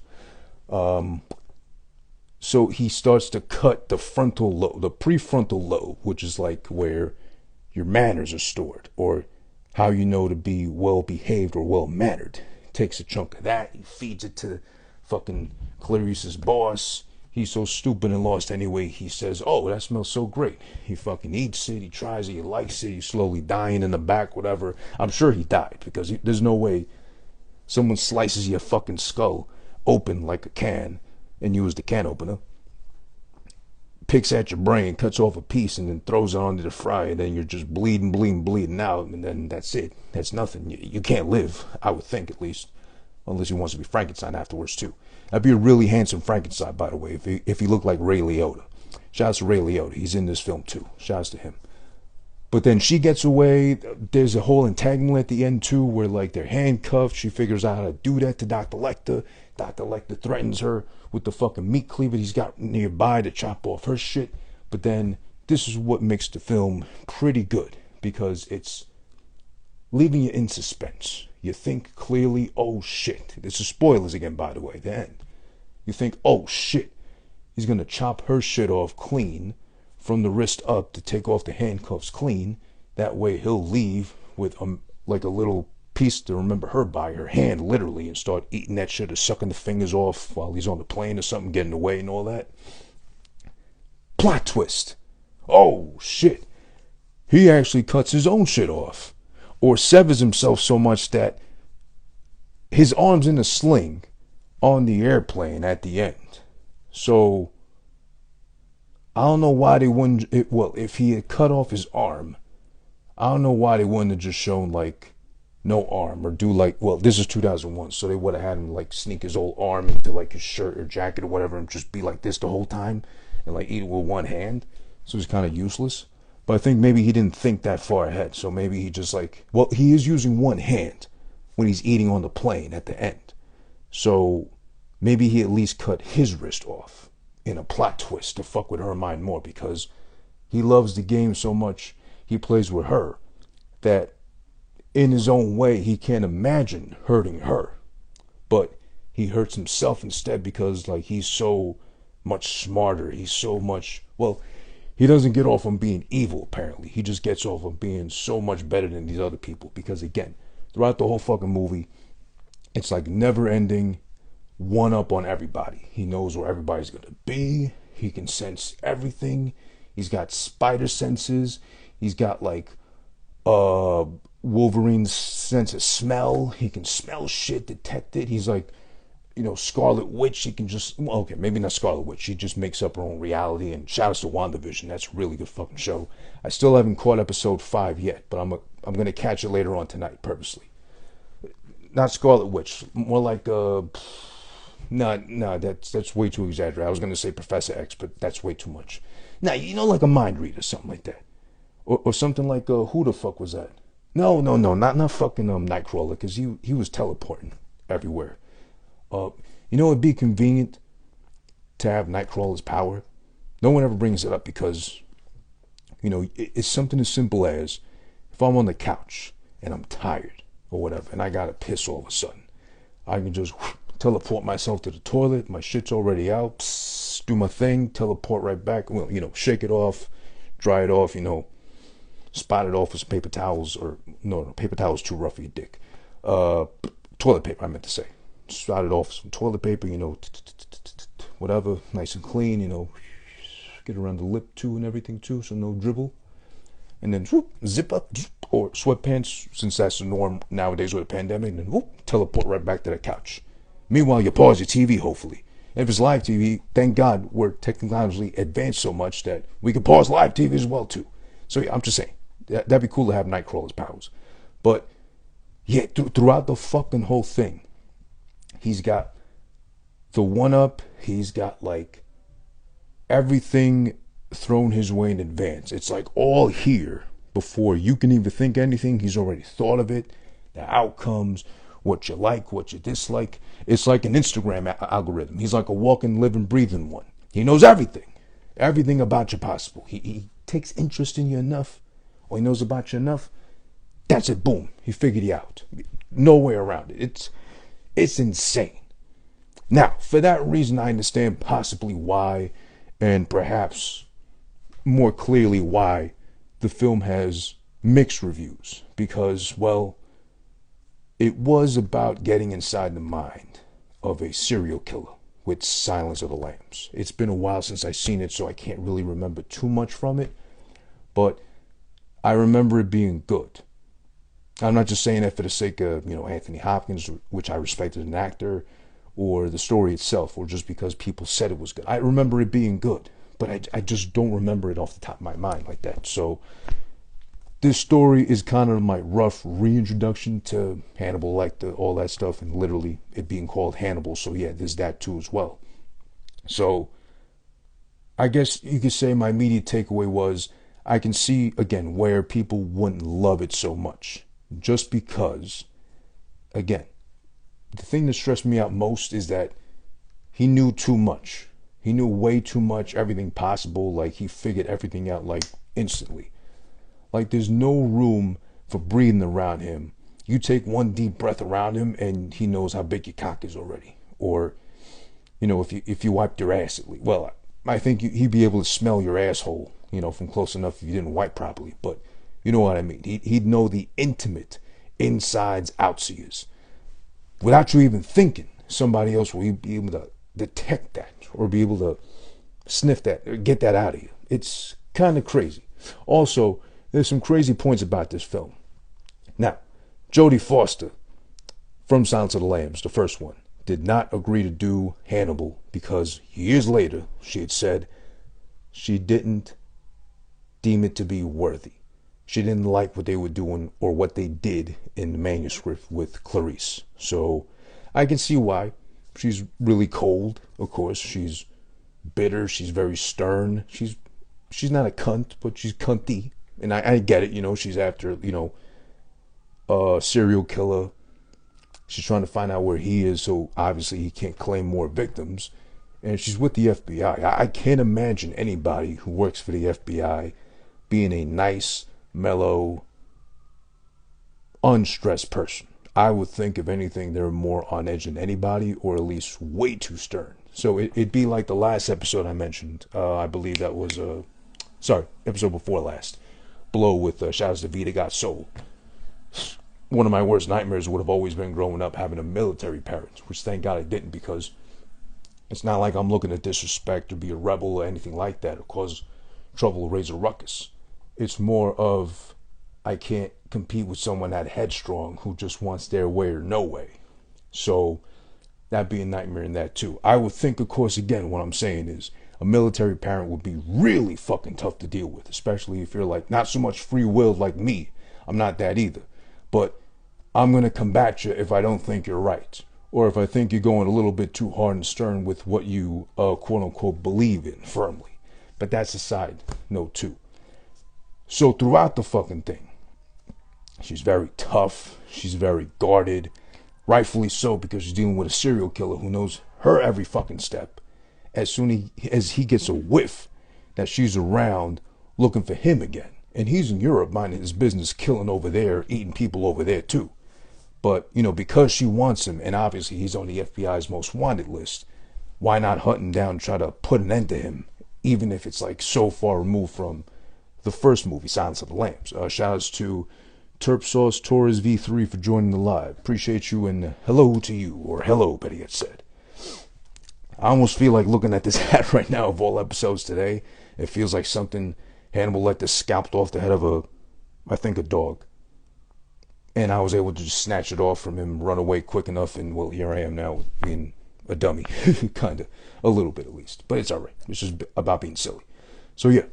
So he starts to cut the frontal lobe, the prefrontal lobe, which is like where your manners are stored, or how you know to be well behaved or well mannered. Takes a chunk of that, he feeds it to fucking Clarice's boss. He's so stupid and lost anyway, he says, oh, that smells so great. He fucking eats it, he tries it, he likes it, he's slowly dying in the back, whatever. I'm sure he died, because there's no way someone slices your fucking skull open like a can and use the can opener, picks at your brain, cuts off a piece, and then throws it onto the fryer, and then you're just bleeding out, and then that's it. That's nothing. You can't live, I would think, at least, unless he wants to be Frankenstein afterwards too. That'd be a really handsome Frankenstein, by the way, if he looked like Ray Liotta. Shouts to Ray Liotta. He's in this film too. Shouts to him. But then she gets away. There's a whole entanglement at the end too, where like they're handcuffed. She figures out how to do that to Dr. Lecter. Dr. Lecter threatens her with the fucking meat cleaver he's got nearby to chop off her shit. But then this is what makes the film pretty good, because it's leaving you in suspense. You think clearly, oh shit. This is spoilers again, by the way, the end. You think, oh shit, he's gonna chop her shit off clean from the wrist up to take off the handcuffs clean. That way he'll leave with like a little piece to remember her by, her hand literally, and start eating that shit or sucking the fingers off while he's on the plane or something, getting away and all that. Plot twist. Oh shit. He actually cuts his own shit off, or severs himself so much that his arm's in a sling on the airplane at the end. So I don't know why they wouldn't, if he had cut off his arm, I don't know why they wouldn't have just shown like no arm, or do like, well, this is 2001, so they would have had him like sneak his old arm into like his shirt or jacket or whatever and just be like this the whole time and like eat it with one hand. So it's kind of useless. But I think maybe he didn't think that far ahead. So maybe he just like, well, he is using one hand when he's eating on the plane at the end. So maybe he at least cut his wrist off in a plot twist to fuck with her mind more, because he loves the game so much, he plays with her, that in his own way he can't imagine hurting her, but he hurts himself instead, because like he's so much smarter, he's so much, well, he doesn't get off on being evil apparently, he just gets off on being so much better than these other people, because again, throughout the whole fucking movie, it's like never ending one up on everybody. He knows where everybody's gonna be, he can sense everything, he's got spider senses, he's got like Wolverine's sense of smell, he can smell shit, detect it. He's like, Scarlet Witch, he can just, well, okay, maybe not Scarlet Witch, she just makes up her own reality. And shout outs to WandaVision, that's a really good fucking show. I still haven't caught episode 5 yet, but I'm gonna catch it later on tonight purposely. Not Scarlet Witch, more like no, that's way too exaggerated. I was gonna say Professor X, but that's way too much. Nah, like a mind reader, something like that, or something like who the fuck was that? No, not fucking Nightcrawler, because he was teleporting everywhere. It'd be convenient to have Nightcrawler's power. No one ever brings it up because You know, it's something as simple as if I'm on the couch and I'm tired or whatever, and I gotta piss all of a sudden, I can just teleport myself to the toilet. My shit's already out. Psst, do my thing. Teleport right back. Well, you know, shake it off, dry it off. You know, spot it off with some paper towels, or no, paper towels too rough for your dick. Toilet paper, I meant to say. Spot it off with some toilet paper. You know, whatever, nice and clean. You know, get around the lip too and everything too, so no dribble. And then whoop, zip up, or sweatpants, since that's the norm nowadays with a pandemic. And then whoop, teleport right back to the couch. Meanwhile, you pause your TV, hopefully. And if it's live TV, thank God we're technologically advanced so much that we can pause live TV as well, too. So yeah, I'm just saying, that'd be cool to have Nightcrawler's powers. But yeah, throughout the fucking whole thing, he's got the one-up, he's got like everything thrown his way in advance. It's like all here before you can even think anything. He's already thought of it, the outcomes, what you like, what you dislike. It's like an Instagram algorithm. He's like a walking, living, breathing one. He knows everything about you possible. He takes interest in you enough, or he knows about you enough. That's it, boom, he figured you out. No way around it. It's insane. Now, for that reason, I understand possibly why, and perhaps more clearly why, the film has mixed reviews. Because, well, it was about getting inside the mind of a serial killer with Silence of the Lambs. It's been a while since I've seen it, so I can't really remember too much from it. But I remember it being good. I'm not just saying that for the sake of, you know, Anthony Hopkins, which I respect as an actor, or the story itself, or just because people said it was good. I remember it being good, but I just don't remember it off the top of my mind like that. So this story is kind of my rough reintroduction to Hannibal Lecter, all that stuff, and literally it being called Hannibal. So yeah, there's that too as well. So I guess you could say my immediate takeaway was I can see, again, where people wouldn't love it so much. Just because, again, the thing that stressed me out most is that he knew too much. He knew way too much, everything possible. Like, he figured everything out, like, instantly. Like, there's no room for breathing around him. You take one deep breath around him and he knows how big your cock is already. Or, you know, if you wiped your ass, well, I think he'd be able to smell your asshole, you know, from close enough if you didn't wipe properly. But you know what I mean. He'd know the intimate insides, outsides. Without you even thinking, somebody else will be able to detect that or be able to sniff that or get that out of you. It's kind of crazy. Also, there's some crazy points about this film. Now, Jodie Foster from Silence of the Lambs, the first one, did not agree to do Hannibal because years later she had said she didn't deem it to be worthy. She didn't like what they were doing or what they did in the manuscript with Clarice. So I can see why. She's really cold, of course. She's bitter. She's very stern. She's not a cunt, but she's cunty. And I get it, you know, she's after, you know, a serial killer. She's trying to find out where he is, so obviously he can't claim more victims. And she's with the FBI. I can't imagine anybody who works for the FBI being a nice, mellow, unstressed person. I would think, if anything, they're more on edge than anybody, or at least way too stern. So it'd be like the last episode I mentioned. I believe that was, episode before last. Blow with Shouts to Vita Got Soul. One of my worst nightmares would have always been growing up having a military parent, which thank God I didn't, because it's not like I'm looking to disrespect or be a rebel or anything like that or cause trouble or raise a ruckus. It's more of I can't compete with someone that headstrong who just wants their way or no way. So that'd be a nightmare in that too. I would think, of course, again, what I'm saying is a military parent would be really fucking tough to deal with, especially if you're like not so much free-willed like me. I'm not that either. But I'm going to combat you if I don't think you're right. Or if I think you're going a little bit too hard and stern with what you, quote-unquote, believe in firmly. But that's a side note too. So throughout the fucking thing, she's very tough. She's very guarded. Rightfully so, because she's dealing with a serial killer who knows her every fucking step. As soon as he gets a whiff that she's around, looking for him again. And he's in Europe minding his business, killing over there, eating people over there too. But, because she wants him, and obviously he's on the FBI's most wanted list, why not hunt him down and try to put an end to him, even if it's like so far removed from the first movie, Silence of the Lambs. Shout outs to Terp Sauce Torres V3 for joining the live. Appreciate you, and hello to you, or hello, better yet said. I almost feel like looking at this hat right now of all episodes today. It feels like something Hannibal Lecter scalped off the head of a dog. And I was able to just snatch it off from him, run away quick enough, and well, here I am now being a dummy. Kind of. A little bit at least. But it's alright. It's just about being silly. So yeah.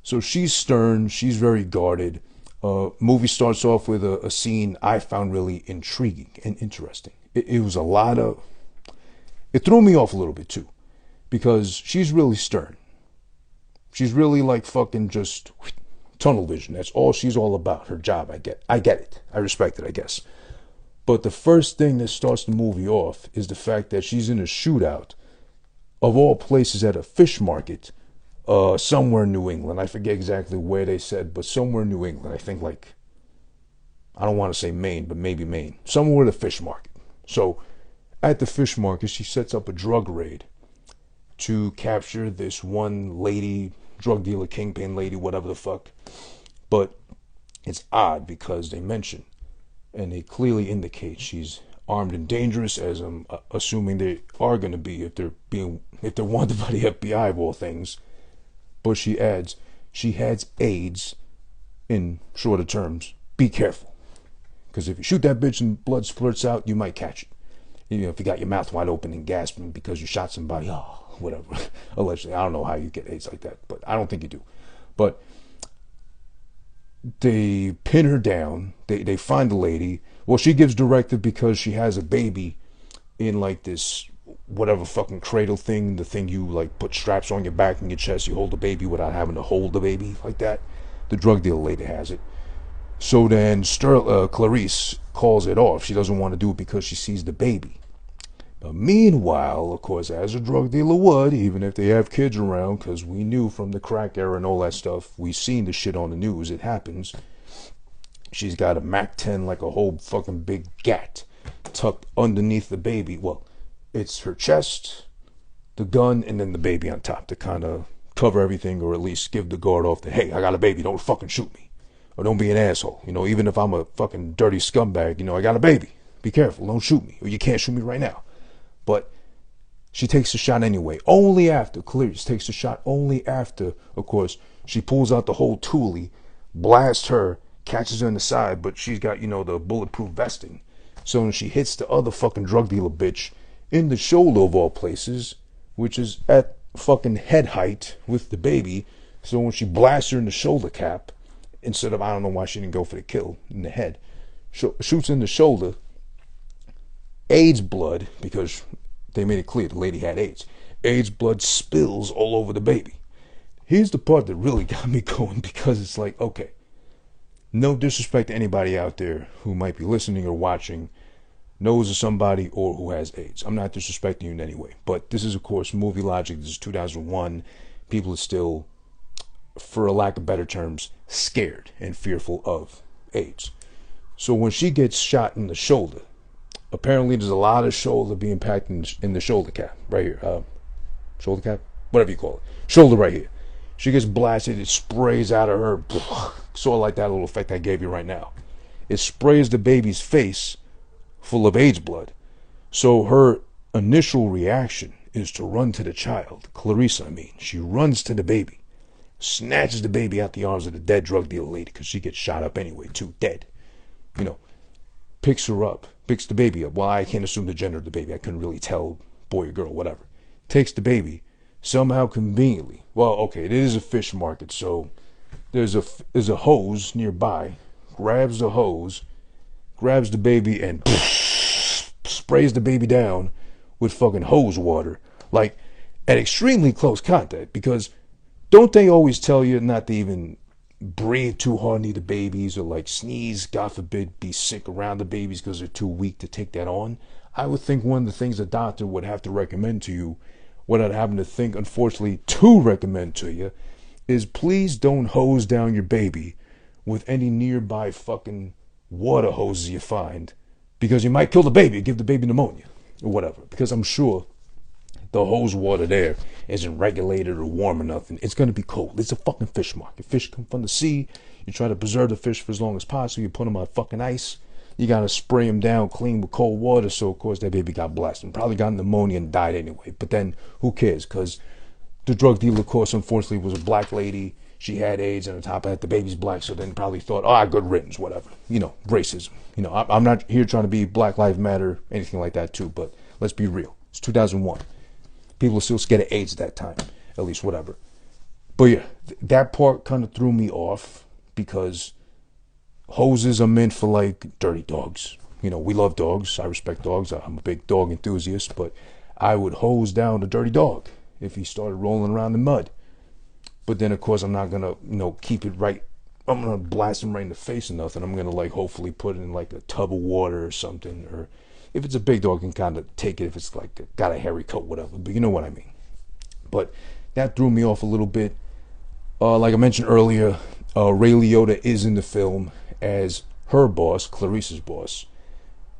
So she's stern. She's very guarded. Movie starts off with a scene I found really intriguing and interesting. It was a lot of... It threw me off a little bit too. Because she's really stern. She's really like fucking just... tunnel vision. That's all she's all about. Her job. I get it. I respect it, I guess. But the first thing that starts the movie off is the fact that she's in a shootout, of all places, at a fish market, somewhere in New England. I forget exactly where they said, but somewhere in New England. I think I don't want to say Maine, but maybe Maine. Somewhere at a fish market. So at the fish market, she sets up a drug raid to capture this one lady, drug dealer, kingpin lady, whatever the fuck. But it's odd because they mention, and they clearly indicate, she's armed and dangerous, as I'm assuming they are going to be if they're wanted by the FBI of all things. But she adds, she has AIDS. In shorter terms, be careful, because if you shoot that bitch and blood splurts out, you might catch it. If you got your mouth wide open and gasping because you shot somebody, whatever. Allegedly, I don't know how you get AIDS like that, but I don't think you do. But they pin her down. They find the lady. Well, she gives directive because she has a baby in like this whatever fucking cradle thing, the thing you like put straps on your back and your chest. You hold the baby without having to hold the baby like that. The drug dealer lady has it. So then Clarice calls it off. She doesn't want to do it because she sees the baby. But meanwhile, of course, as a drug dealer would, even if they have kids around, because we knew from the crack era and all that stuff, we've seen the shit on the news, it happens. She's got a MAC-10, like a whole fucking big gat, tucked underneath the baby. Well, it's her chest, the gun, and then the baby on top to kind of cover everything, or at least give the guard off that, hey, I got a baby, don't fucking shoot me. Or don't be an asshole. Even if I'm a fucking dirty scumbag, I got a baby. Be careful, don't shoot me, or you can't shoot me right now. But she takes the shot anyway. Only after, Clarice takes the shot only after, of course, she pulls out the whole toolie, blasts her, catches her in the side, but she's got, the bulletproof vesting. So when she hits the other fucking drug dealer bitch in the shoulder of all places, which is at fucking head height with the baby, so when she blasts her in the shoulder cap, instead of, I don't know why she didn't go for the kill in the head, shoots in the shoulder, AIDS blood, because they made it clear the lady had AIDS. AIDS blood spills all over the baby. Here's the part that really got me going, because it's like, okay, no disrespect to anybody out there who might be listening or watching, knows of somebody or who has AIDS. I'm not disrespecting you in any way. But this is, of course, movie logic. This is 2001. People are still, for a lack of better terms, scared and fearful of AIDS. So when she gets shot in the shoulder, apparently there's a lot of shoulder being packed in the shoulder cap. Right here. Shoulder cap? Whatever you call it. Shoulder right here. She gets blasted. It sprays out of her. Sort of like that little effect I gave you right now. It sprays the baby's face full of AIDS blood. So her initial reaction is to run to the child. Clarice, I mean. She runs to the baby. Snatches the baby out the arms of the dead drug dealer lady, because she gets shot up anyway, too. Dead. Picks her up. Picks the baby up. Well, I can't assume the gender of the baby. I couldn't really tell, boy or girl, whatever. Takes the baby. Somehow conveniently. Well, okay, it is a fish market, so there's a hose nearby. Grabs the hose. Grabs the baby and sprays the baby down with fucking hose water. Like, at extremely close contact. Because don't they always tell you not to even breathe too hard near the babies, or like sneeze, God forbid, be sick around the babies because they're too weak to take that on? I would think one of the things a doctor would have to recommend to you, without having to think, unfortunately, to recommend to you, is please don't hose down your baby with any nearby fucking water hoses you find, because you might kill the baby, give the baby pneumonia or whatever. Because I'm sure the hose water there isn't regulated or warm or nothing. It's going to be cold. It's a fucking fish market. Fish come from the sea. You try to preserve the fish for as long as possible. You put them on fucking ice. You got to spray them down clean with cold water. So, of course, that baby got blasted. Probably got pneumonia and died anyway. But then, who cares? Because the drug dealer, of course, unfortunately, was a black lady. She had AIDS, and on top of that, the baby's black. So then probably thought, good riddance, whatever. Racism. I'm not here trying to be Black Lives Matter, anything like that, too. But let's be real. It's 2001. People were still scared of AIDS at that time. At least, whatever. But yeah, that part kind of threw me off, because hoses are meant for, like, dirty dogs. We love dogs. I respect dogs. I'm a big dog enthusiast. But I would hose down a dirty dog if he started rolling around in mud. But then, of course, I'm not going to, keep it right. I'm going to blast him right in the face or nothing. I'm going to, like, hopefully put it in, like, a tub of water or something. Or if it's a big dog, I can kind of take it if it's, like, got a hairy coat, whatever. But you know what I mean. But that threw me off a little bit. Like I mentioned earlier, Ray Liotta is in the film as her boss, Clarice's boss,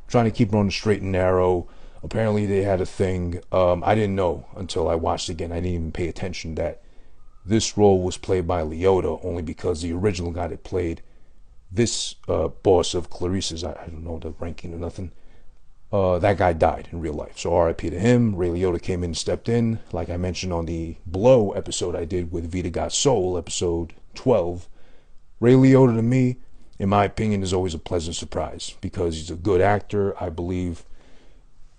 trying to keep her on the straight and narrow. Apparently they had a thing. I didn't know until I watched it again. I didn't even pay attention that this role was played by Liotta, only because the original guy that played this boss of Clarice's, I don't know the ranking or nothing, that guy died in real life. So RIP to him. Ray Liotta came in and stepped in. Like I mentioned on the Blow episode I did with Vita Got Soul, episode 12, Ray Liotta, to me, in my opinion, is always a pleasant surprise, because he's a good actor. I believe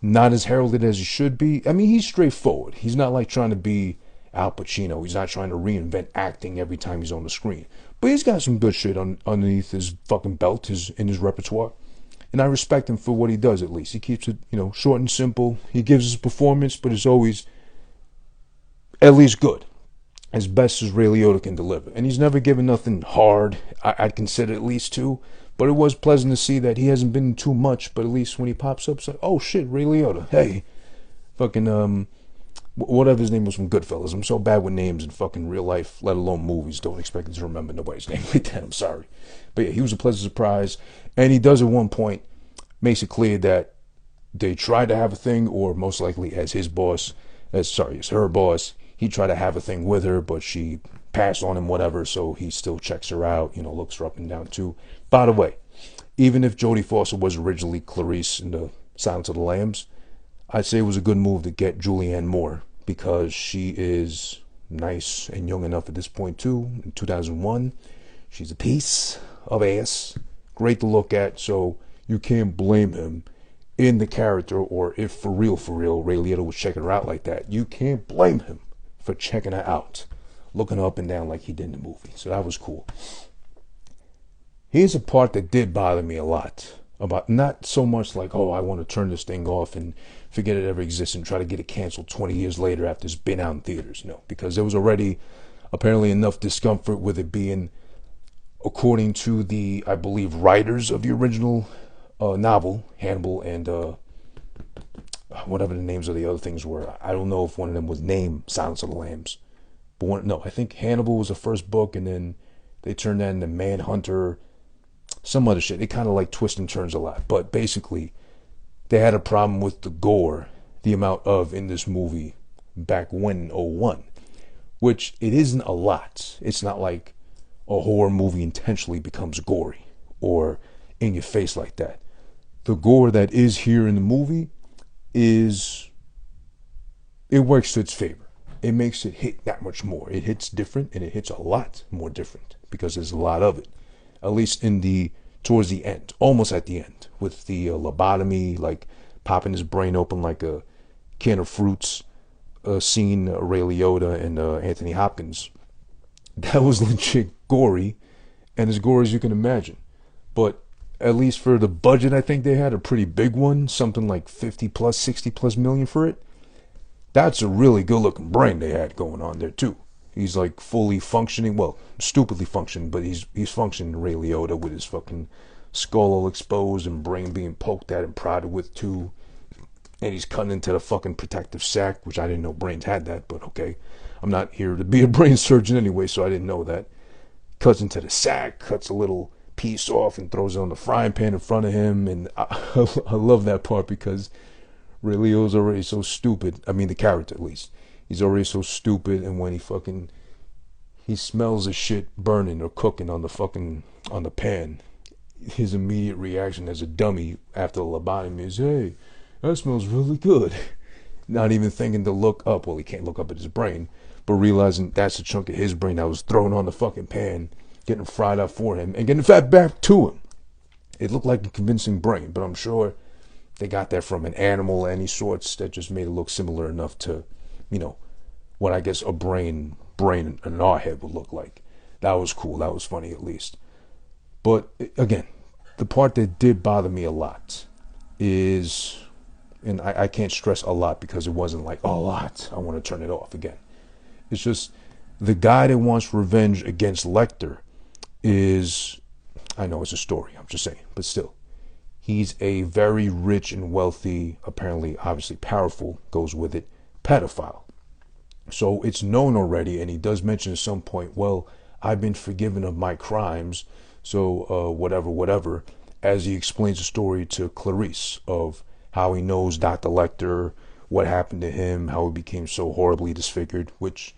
not as heralded as he should be. I mean, he's straightforward. He's not like trying to be Al Pacino. He's not trying to reinvent acting every time he's on the screen. But he's got some good shit underneath his fucking belt, in his repertoire. And I respect him for what he does, at least. He keeps it, short and simple. He gives his performance, but it's always at least good, as best as Ray Liotta can deliver. And he's never given nothing hard, I'd consider at least two. But it was pleasant to see that he hasn't been in too much, but at least when he pops up, it's like, oh shit, Ray Liotta. Hey, fucking, whatever his name was from Goodfellas. I'm so bad with names in fucking real life, let alone movies. Don't expect me to remember nobody's name like that. I'm sorry. But yeah, he was a pleasant surprise. And he does at one point, makes it clear that they tried to have a thing, or most likely as her boss, he tried to have a thing with her, but she passed on him, whatever, so he still checks her out, looks her up and down too. By the way, even if Jodie Foster was originally Clarice in the Silence of the Lambs, I'd say it was a good move to get Julianne Moore, because she is nice and young enough at this point too. In 2001, she's a piece of ass, great to look at, so you can't blame him in the character, or if for real, Ray Liotta was checking her out like that, you can't blame him for checking her out, looking her up and down like he did in the movie. So that was cool. Here's a part that did bother me a lot, about not so much like, oh, I want to turn this thing off and forget it ever exists and try to get it canceled 20 years later after it's been out in theaters. No, because there was already apparently enough discomfort with it being, according to the, I believe, writers of the original novel, Hannibal and whatever the names of the other things were. I don't know if one of them was named Silence of the Lambs. But I think Hannibal was the first book, and then they turned that into Manhunter, some other shit. It kind of like twists and turns a lot. But basically, they had a problem with the gore, the amount of in this movie back when in '01, which it isn't a lot. It's not like a horror movie intentionally becomes gory or in your face like that. The gore that is here in the movie it works to its favor. It makes it hit that much more. It hits different, and it hits a lot more different because there's a lot of it. At least towards the end, almost at the end, with the lobotomy, like popping his brain open like a can of fruits, scene, Ray Liotta and Anthony Hopkins. That was legit gory, and as gory as you can imagine. But at least for the budget, I think they had a pretty big one, something like 50 plus, 60 plus million for it. That's a really good looking brain they had going on there too. He's like fully functioning, well, stupidly functioning, but he's functioning, Ray Liotta, with his fucking skull all exposed and brain being poked at and prodded with too. And he's cutting into the fucking protective sac, which I didn't know brains had that, but okay. I'm not here to be a brain surgeon anyway, so I didn't know that. Cuts into the sack, cuts a little piece off and throws it on the frying pan in front of him. And I love that part because Ray Liotta's already so stupid. I mean, the character at least. He's already so stupid, and when he smells the shit burning or cooking on the pan, his immediate reaction as a dummy after the lobotomy is, hey, that smells really good. Not even thinking to look up. Well, he can't look up at his brain, but realizing that's a chunk of his brain that was thrown on the fucking pan, getting fried up for him, and getting fat back to him. It looked like a convincing brain, but I'm sure they got that from an animal of any sorts that just made it look similar enough to, what I guess a brain in our head would look like. That was cool. That was funny at least. But again, the part that did bother me a lot is, and I can't stress a lot because it wasn't like a lot. I want to turn it off again. It's just the guy that wants revenge against Lecter is, I know it's a story, I'm just saying, but still, he's a very rich and wealthy, apparently, obviously powerful, goes with it, pedophile. So it's known already, and he does mention at some point, well, I've been forgiven of my crimes, so whatever, as he explains the story to Clarice of how he knows Dr. Lecter, what happened to him, how he became so horribly disfigured, which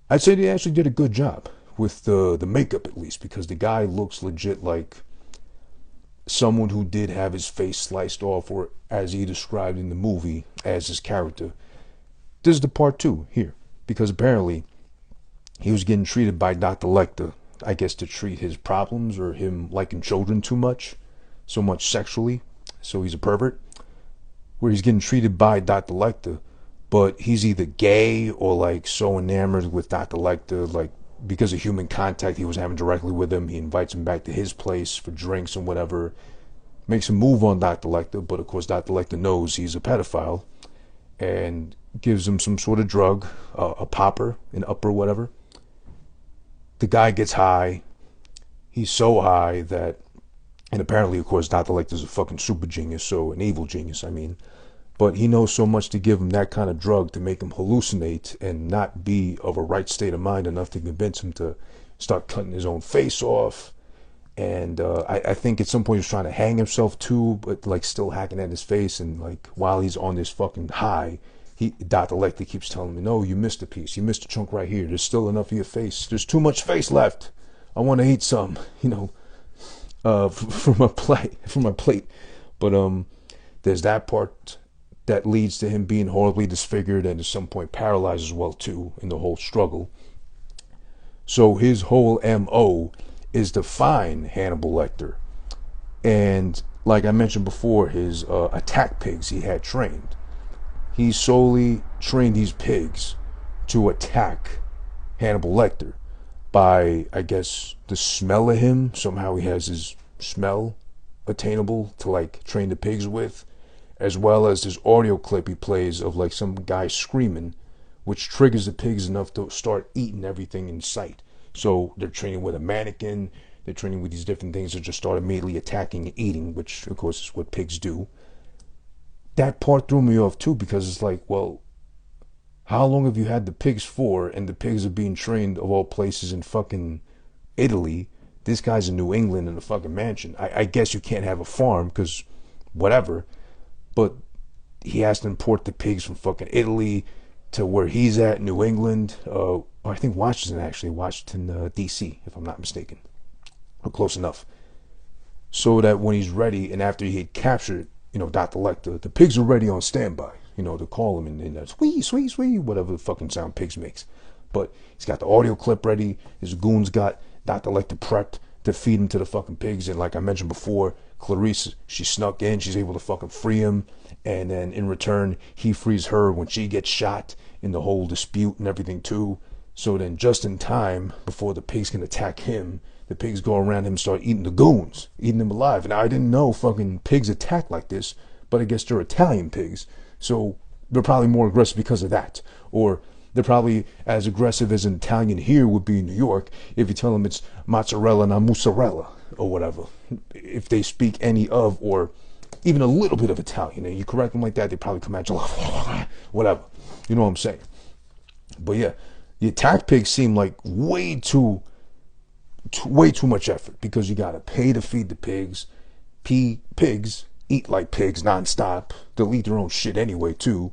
I'd say they actually did a good job with the makeup at least, because the guy looks legit like someone who did have his face sliced off, or as he described in the movie as his character. This is the part 2 here, because apparently he was getting treated by Dr. Lecter, I guess to treat his problems or him liking children too much, so much sexually, so he's a pervert, where he's getting treated by Dr. Lecter, but he's either gay or like so enamored with Dr. Lecter, like because of human contact he was having directly with him, he invites him back to his place for drinks and whatever, makes a move on Dr. Lecter, but of course Dr. Lecter knows he's a pedophile and gives him some sort of drug, a popper, an upper, whatever. The guy gets high. He's so high that, and apparently, of course, Dr. Lecter's a fucking super genius, so an evil genius, I mean. But he knows so much to give him that kind of drug to make him hallucinate and not be of a right state of mind enough to convince him to start cutting his own face off. And I think at some point he was trying to hang himself too, but like still hacking at his face. And like while he's on this fucking high, Dr. Lecter keeps telling me, no, you missed a piece. You missed a chunk right here. There's still enough of your face. There's too much face left. I want to eat some, from my plate. But there's that part that leads to him being horribly disfigured and at some point paralyzed as well too in the whole struggle. So his whole MO is to find Hannibal Lecter. And like I mentioned before, his attack pigs he had trained. He solely trained these pigs to attack Hannibal Lecter by, I guess, the smell of him. Somehow he has his smell attainable to like train the pigs with, as well as this audio clip he plays of like some guy screaming, which triggers the pigs enough to start eating everything in sight. So they're training with a mannequin, they're training with these different things that just start immediately attacking and eating, which of course is what pigs do. That part threw me off too, because it's like, well, how long have you had the pigs for? And the pigs are being trained of all places in fucking Italy. This guy's in New England in a fucking mansion. I guess you can't have a farm because whatever, but he has to import the pigs from fucking Italy to where he's at, New England. I think Washington, DC, if I'm not mistaken, or close enough. So that when he's ready, and after he had captured, Dr. Lecter, the pigs are ready on standby, to call him and that's sweet, whatever the fucking sound pigs makes. But he's got the audio clip ready. His goons got Dr. Lecter prepped to feed him to the fucking pigs. And like I mentioned before, Clarice, she snuck in. She's able to fucking free him. And then in return, he frees her when she gets shot in the whole dispute and everything too. So then just in time, before the pigs can attack him, the pigs go around him and start eating the goons, eating them alive. And I didn't know fucking pigs attack like this, but I guess they're Italian pigs. So they're probably more aggressive because of that. Or they're probably as aggressive as an Italian here would be in New York if you tell them it's mozzarella, not mozzarella, or whatever. If they speak any of, or even a little bit of Italian, and you correct them like that, they probably come at you like, whatever. You know what I'm saying? But yeah, The attack pigs seem like way too much effort, because you gotta pay to feed the pigs. Pigs eat like pigs nonstop. They'll eat their own shit anyway too.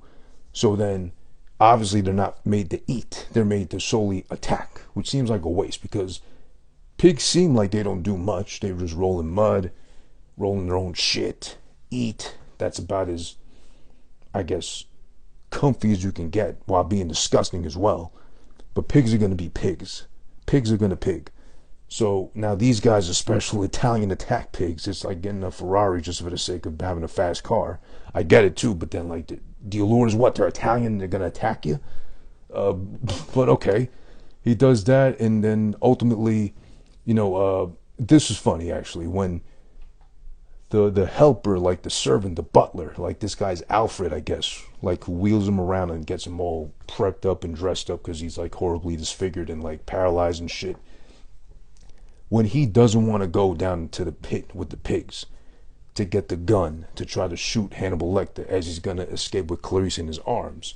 So then, obviously, they're not made to eat. They're made to solely attack, which seems like a waste, because pigs seem like they don't do much. They just roll in mud, roll in their own shit, eat. That's about as, I guess, comfy as you can get while being disgusting as well. But pigs are going to be pigs. Pigs are going to pig. So now these guys are special Italian attack pigs. It's like getting a Ferrari just for the sake of having a fast car. I get it too, but then like the allure is what? They're Italian, they're going to attack you? But okay. He does that, and then ultimately, this is funny actually, when the helper, like the servant, the butler, like this guy's Alfred, I guess, like who wheels him around and gets him all prepped up and dressed up because he's like horribly disfigured and like paralyzed and shit. When he doesn't want to go down to the pit with the pigs to get the gun to try to shoot Hannibal Lecter as he's going to escape with Clarice in his arms,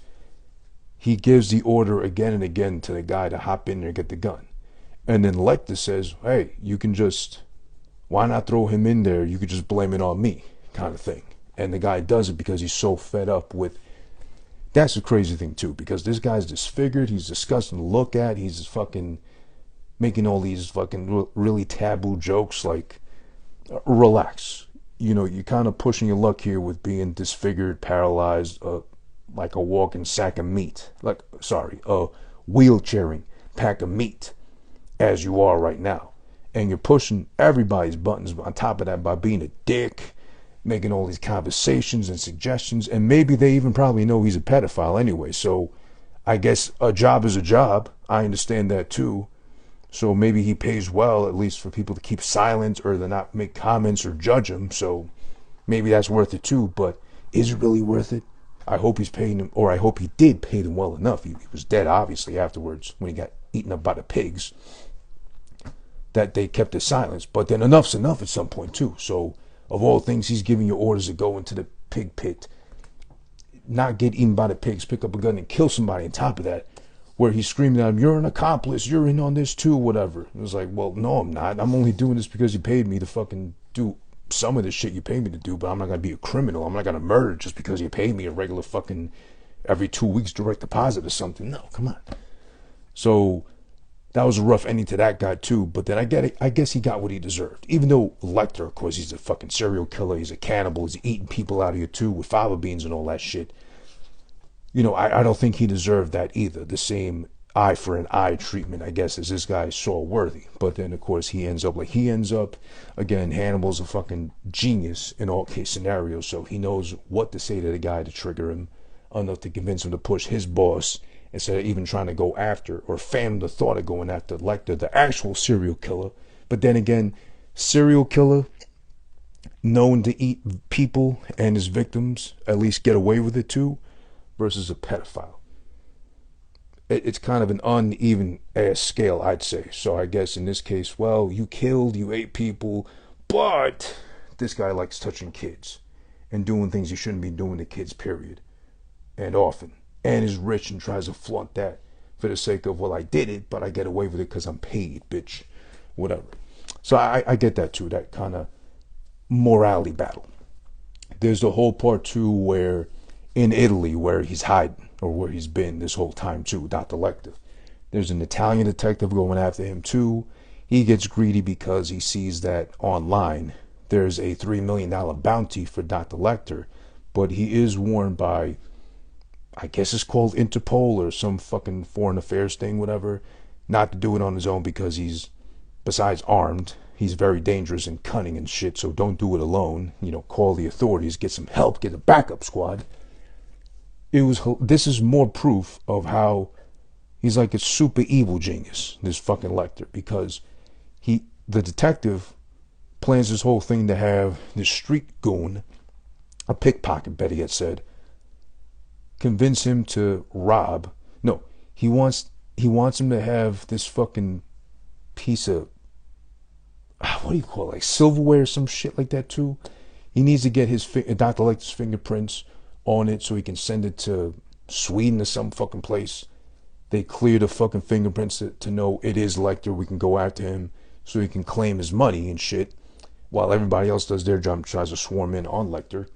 he gives the order again and again to the guy to hop in there and get the gun. And then Lecter says, hey, you can just, why not throw him in there? You could just blame it on me, kind of thing. And the guy does it because he's so fed up with, that's a crazy thing too, because this guy's disfigured, he's disgusting to look at, he's fucking making all these fucking really taboo jokes, like, relax. You're kind of pushing your luck here with being disfigured, paralyzed, like a walking sack of meat. A wheelchairing pack of meat, as you are right now. And you're pushing everybody's buttons on top of that by being a dick, making all these conversations and suggestions, and maybe they even probably know he's a pedophile anyway. So I guess a job is a job. I understand that too. So maybe he pays well, at least for people to keep silent or to not make comments or judge him. So maybe that's worth it too. But is it really worth it? I hope he's paying him, or I hope he did pay them well enough. He was dead, obviously, afterwards when he got eaten up by the pigs, that they kept his silence. But then enough's enough at some point too. So of all things, he's giving you orders to go into the pig pit, not get eaten by the pigs, pick up a gun and kill somebody on top of that, where he's screaming at him, you're an accomplice, you're in on this too, whatever. It was like, well, no, I'm not. I'm only doing this because you paid me to fucking do some of the shit you paid me to do, but I'm not going to be a criminal. I'm not going to murder just because you paid me a regular fucking every 2 weeks direct deposit or something. No, come on. So that was a rough ending to that guy too, but then I guess he got what he deserved. Even though Lecter, of course, he's a fucking serial killer, he's a cannibal, he's eating people out of here too with fava beans and all that shit. I don't think he deserved that either. The same eye for an eye treatment, I guess, as this guy saw worthy. But then, of course, he ends up like he ends up. Again, Hannibal's a fucking genius in all case scenarios, so he knows what to say to the guy to trigger him, enough to convince him to push his boss instead of even trying to go after or fan the thought of going after Lecter, the actual serial killer. But then again, serial killer known to eat people and his victims, at least get away with it too, versus a pedophile. It's kind of an uneven ass scale, I'd say. So I guess in this case, well, you ate people, but this guy likes touching kids and doing things he shouldn't be doing to kids, period. And often. And is rich and tries to flaunt that for the sake of, well, I did it, but I get away with it because I'm paid, bitch. Whatever. So I get that too, that kind of morality battle. There's the whole part too where in Italy, where he's hiding, or where he's been this whole time too, Dr. Lecter. There's an Italian detective going after him too. He gets greedy because he sees that online there's a $3 million bounty for Dr. Lecter, but he is warned by, I guess it's called Interpol or some fucking foreign affairs thing, whatever, not to do it on his own because he's, besides armed, he's very dangerous and cunning and shit, so don't do it alone. Call the authorities, get some help, get a backup squad. This is more proof of how he's like a super evil genius, this fucking Lecter, because the detective plans this whole thing to have this street goon, a pickpocket, better yet said, convince him to rob. No, he wants him to have this fucking piece of, what do you call it, like silverware or some shit like that too. He needs to get Dr. Lecter's fingerprints on it so he can send it to Sweden or some fucking place. They clear the fucking fingerprints to know it is Lecter. We can go after him so he can claim his money and shit, while everybody else does their job and tries to swarm in on Lecter.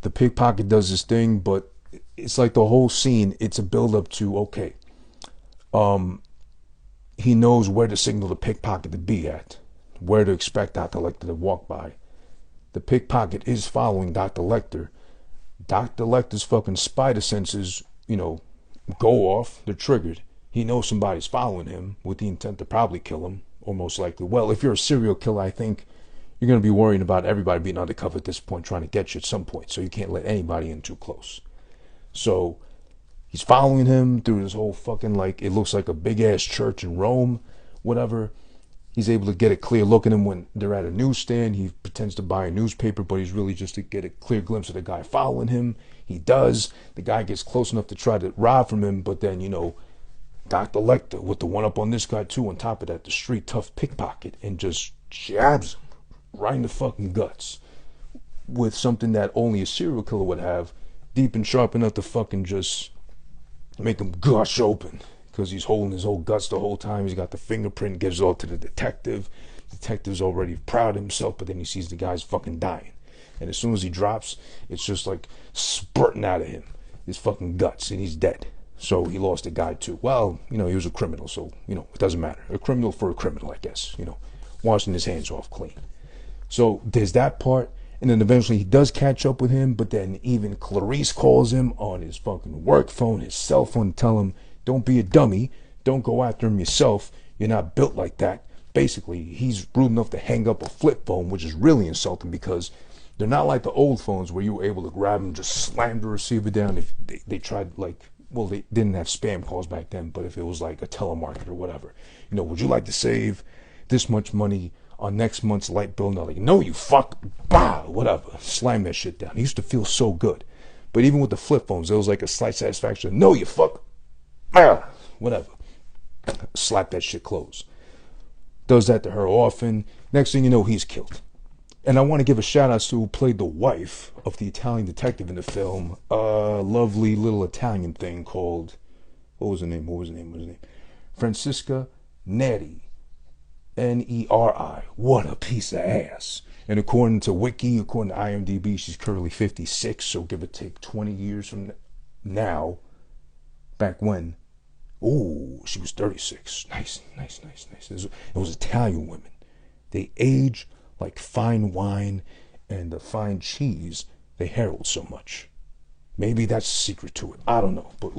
The pickpocket does his thing, but it's like the whole scene, it's a build up to, okay, he knows where to signal the pickpocket to be at, where to expect Dr. Lecter to walk by. The pickpocket is following Dr. Lecter. Dr. Lecter's fucking spider senses, go off. They're triggered. He knows somebody's following him with the intent to probably kill him, or most likely. Well, if you're a serial killer, I think you're going to be worrying about everybody being undercover at this point, trying to get you at some point. So you can't let anybody in too close. So he's following him through this whole fucking, it looks like a big-ass church in Rome, whatever. He's able to get a clear look at him when they're at a newsstand. He pretends to buy a newspaper, but he's really just to get a clear glimpse of the guy following him. He does. The guy gets close enough to try to rob from him, but then, Dr. Lecter, with the one up on this guy too, on top of that, the street tough pickpocket, and just jabs him right in the fucking guts with something that only a serial killer would have, deep and sharp enough to fucking just make him gush open. Because he's holding his whole guts the whole time. He's got the fingerprint, gives it all to the detective. The detective's already proud of himself, but then he sees the guy's fucking dying. And as soon as he drops, it's just like spurting out of him, his fucking guts, and he's dead. So he lost a guy too. Well, he was a criminal, so, it doesn't matter. A criminal for a criminal, I guess, washing his hands off clean. So there's that part. And then eventually he does catch up with him, but then even Clarice calls him on his fucking work phone, his cell phone, to tell him, don't be a dummy. Don't go after him yourself. You're not built like that. Basically, he's rude enough to hang up a flip phone, which is really insulting because they're not like the old phones where you were able to grab them, just slam the receiver down. If they tried, they didn't have spam calls back then, but if it was like a telemarketer or whatever, would you like to save this much money on next month's light bill? And they're like, no, you fuck, bah, whatever. Slam that shit down. It used to feel so good. But even with the flip phones, there was like a slight satisfaction. No, you fuck. Whatever. Slap that shit closed. Does that to her often. Next thing you know, he's killed. And I want to give a shout out to who played the wife of the Italian detective in the film. A lovely little Italian thing called, what was her name? Francesca Neri. Neri. What a piece of ass. And according to Wiki, according to IMDb, she's currently 56, so give or take 20 years from now. Back when, she was 36. Nice. It was Italian women. They age like fine wine, and the fine cheese they herald so much. Maybe that's the secret to it. I don't know. But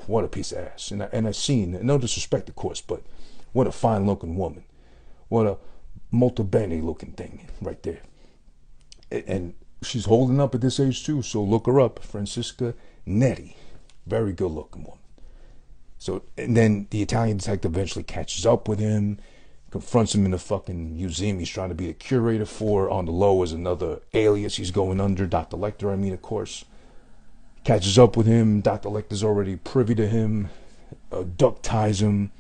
what a piece of ass. And I seen, no disrespect of course, but what a fine looking woman. What a molto bene looking thing right there. And she's holding up at this age too, so look her up. Francesca Neri. Very good looking woman. So, and then the Italian detective eventually catches up with him, confronts him in the fucking museum he's trying to be a curator for. On the low is another alias he's going under, Dr. Lecter, of course. Catches up with him. Dr. Lecter's already privy to him, duck ties him,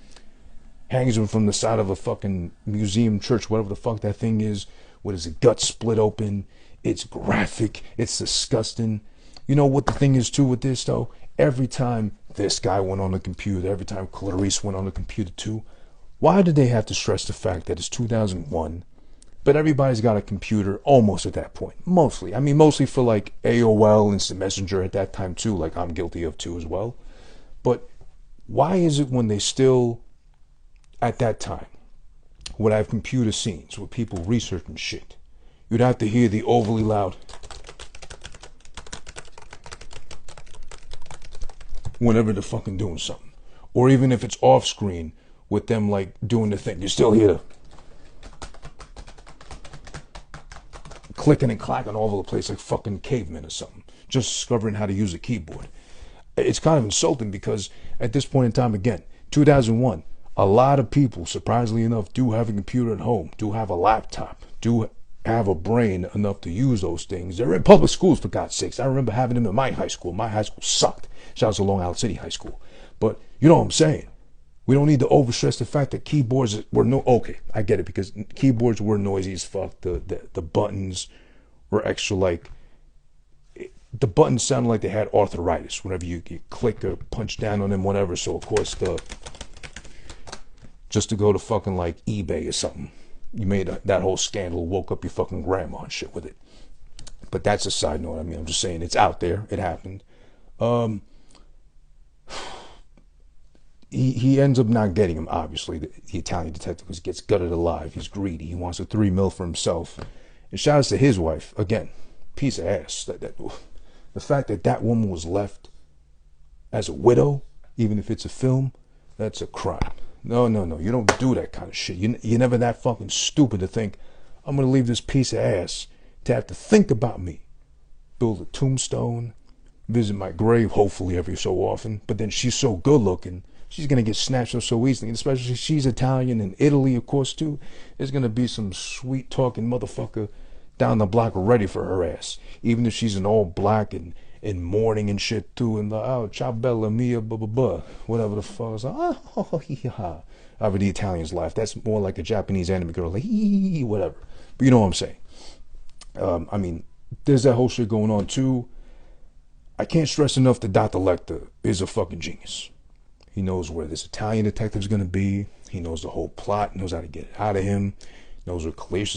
hangs him from the side of a fucking museum, church, whatever the fuck that thing is, with his gut split open. It's graphic. It's disgusting. You know what the thing is too with this though? Every time this guy went on the computer, every time Clarice went on the computer too, why did they have to stress the fact that it's 2001, but everybody's got a computer almost at that point? Mostly. Mostly for like AOL, Instant Messenger at that time too, like I'm guilty of too as well. But why is it when they still, at that time, would have computer scenes with people researching shit, you'd have to hear the overly loud whenever they're fucking doing something. Or even if it's off screen with them like doing the thing, you still hear clicking and clacking all over the place like fucking cavemen or something, just discovering how to use a keyboard. It's kind of insulting because at this point in time, again, 2001, a lot of people, surprisingly enough, do have a computer at home, do have a laptop, do have a brain enough to use those things. They're in public schools, for God's sakes. I remember having them in my high school. My high school sucked. Shout out to Long Island City High School. But you know what I'm saying? We don't need to overstress the fact that keyboards were okay, I get it, because keyboards were noisy as fuck. The buttons were extra, like, the buttons sounded like they had arthritis whenever you click or punch down on them, whatever. So of course just to go to fucking like eBay or something, you made that whole scandal, woke up your fucking grandma and shit with it. But that's a side note. I mean, I'm just saying it's out there. It happened. He ends up not getting him, obviously, the Italian detective, because he gets gutted alive. He's greedy. He wants a $3 million for himself. And shout out to his wife. Again, piece of ass. The fact that woman was left as a widow, even if it's a film, that's a crime. No. You don't do that kind of shit. You're never that fucking stupid to think, I'm going to leave this piece of ass to have to think about me. Build a tombstone, visit my grave, hopefully every so often. But then she's so good looking, she's going to get snatched up so easily. And especially she's Italian, and Italy, of course, too. There's going to be some sweet-talking motherfucker down the block ready for her ass. Even if she's in all black and in mourning and shit, too. And ciao bella mia, blah, blah, blah. Whatever the fuck. It's like, oh, yeah. However the Italians laugh. That's more like a Japanese anime girl. Like, whatever. But you know what I'm saying. I mean, there's that whole shit going on, too. I can't stress enough that Dr. Lecter is a fucking genius. He knows where this Italian detective's going to be. He knows the whole plot, knows how to get it out of him, knows where Clarice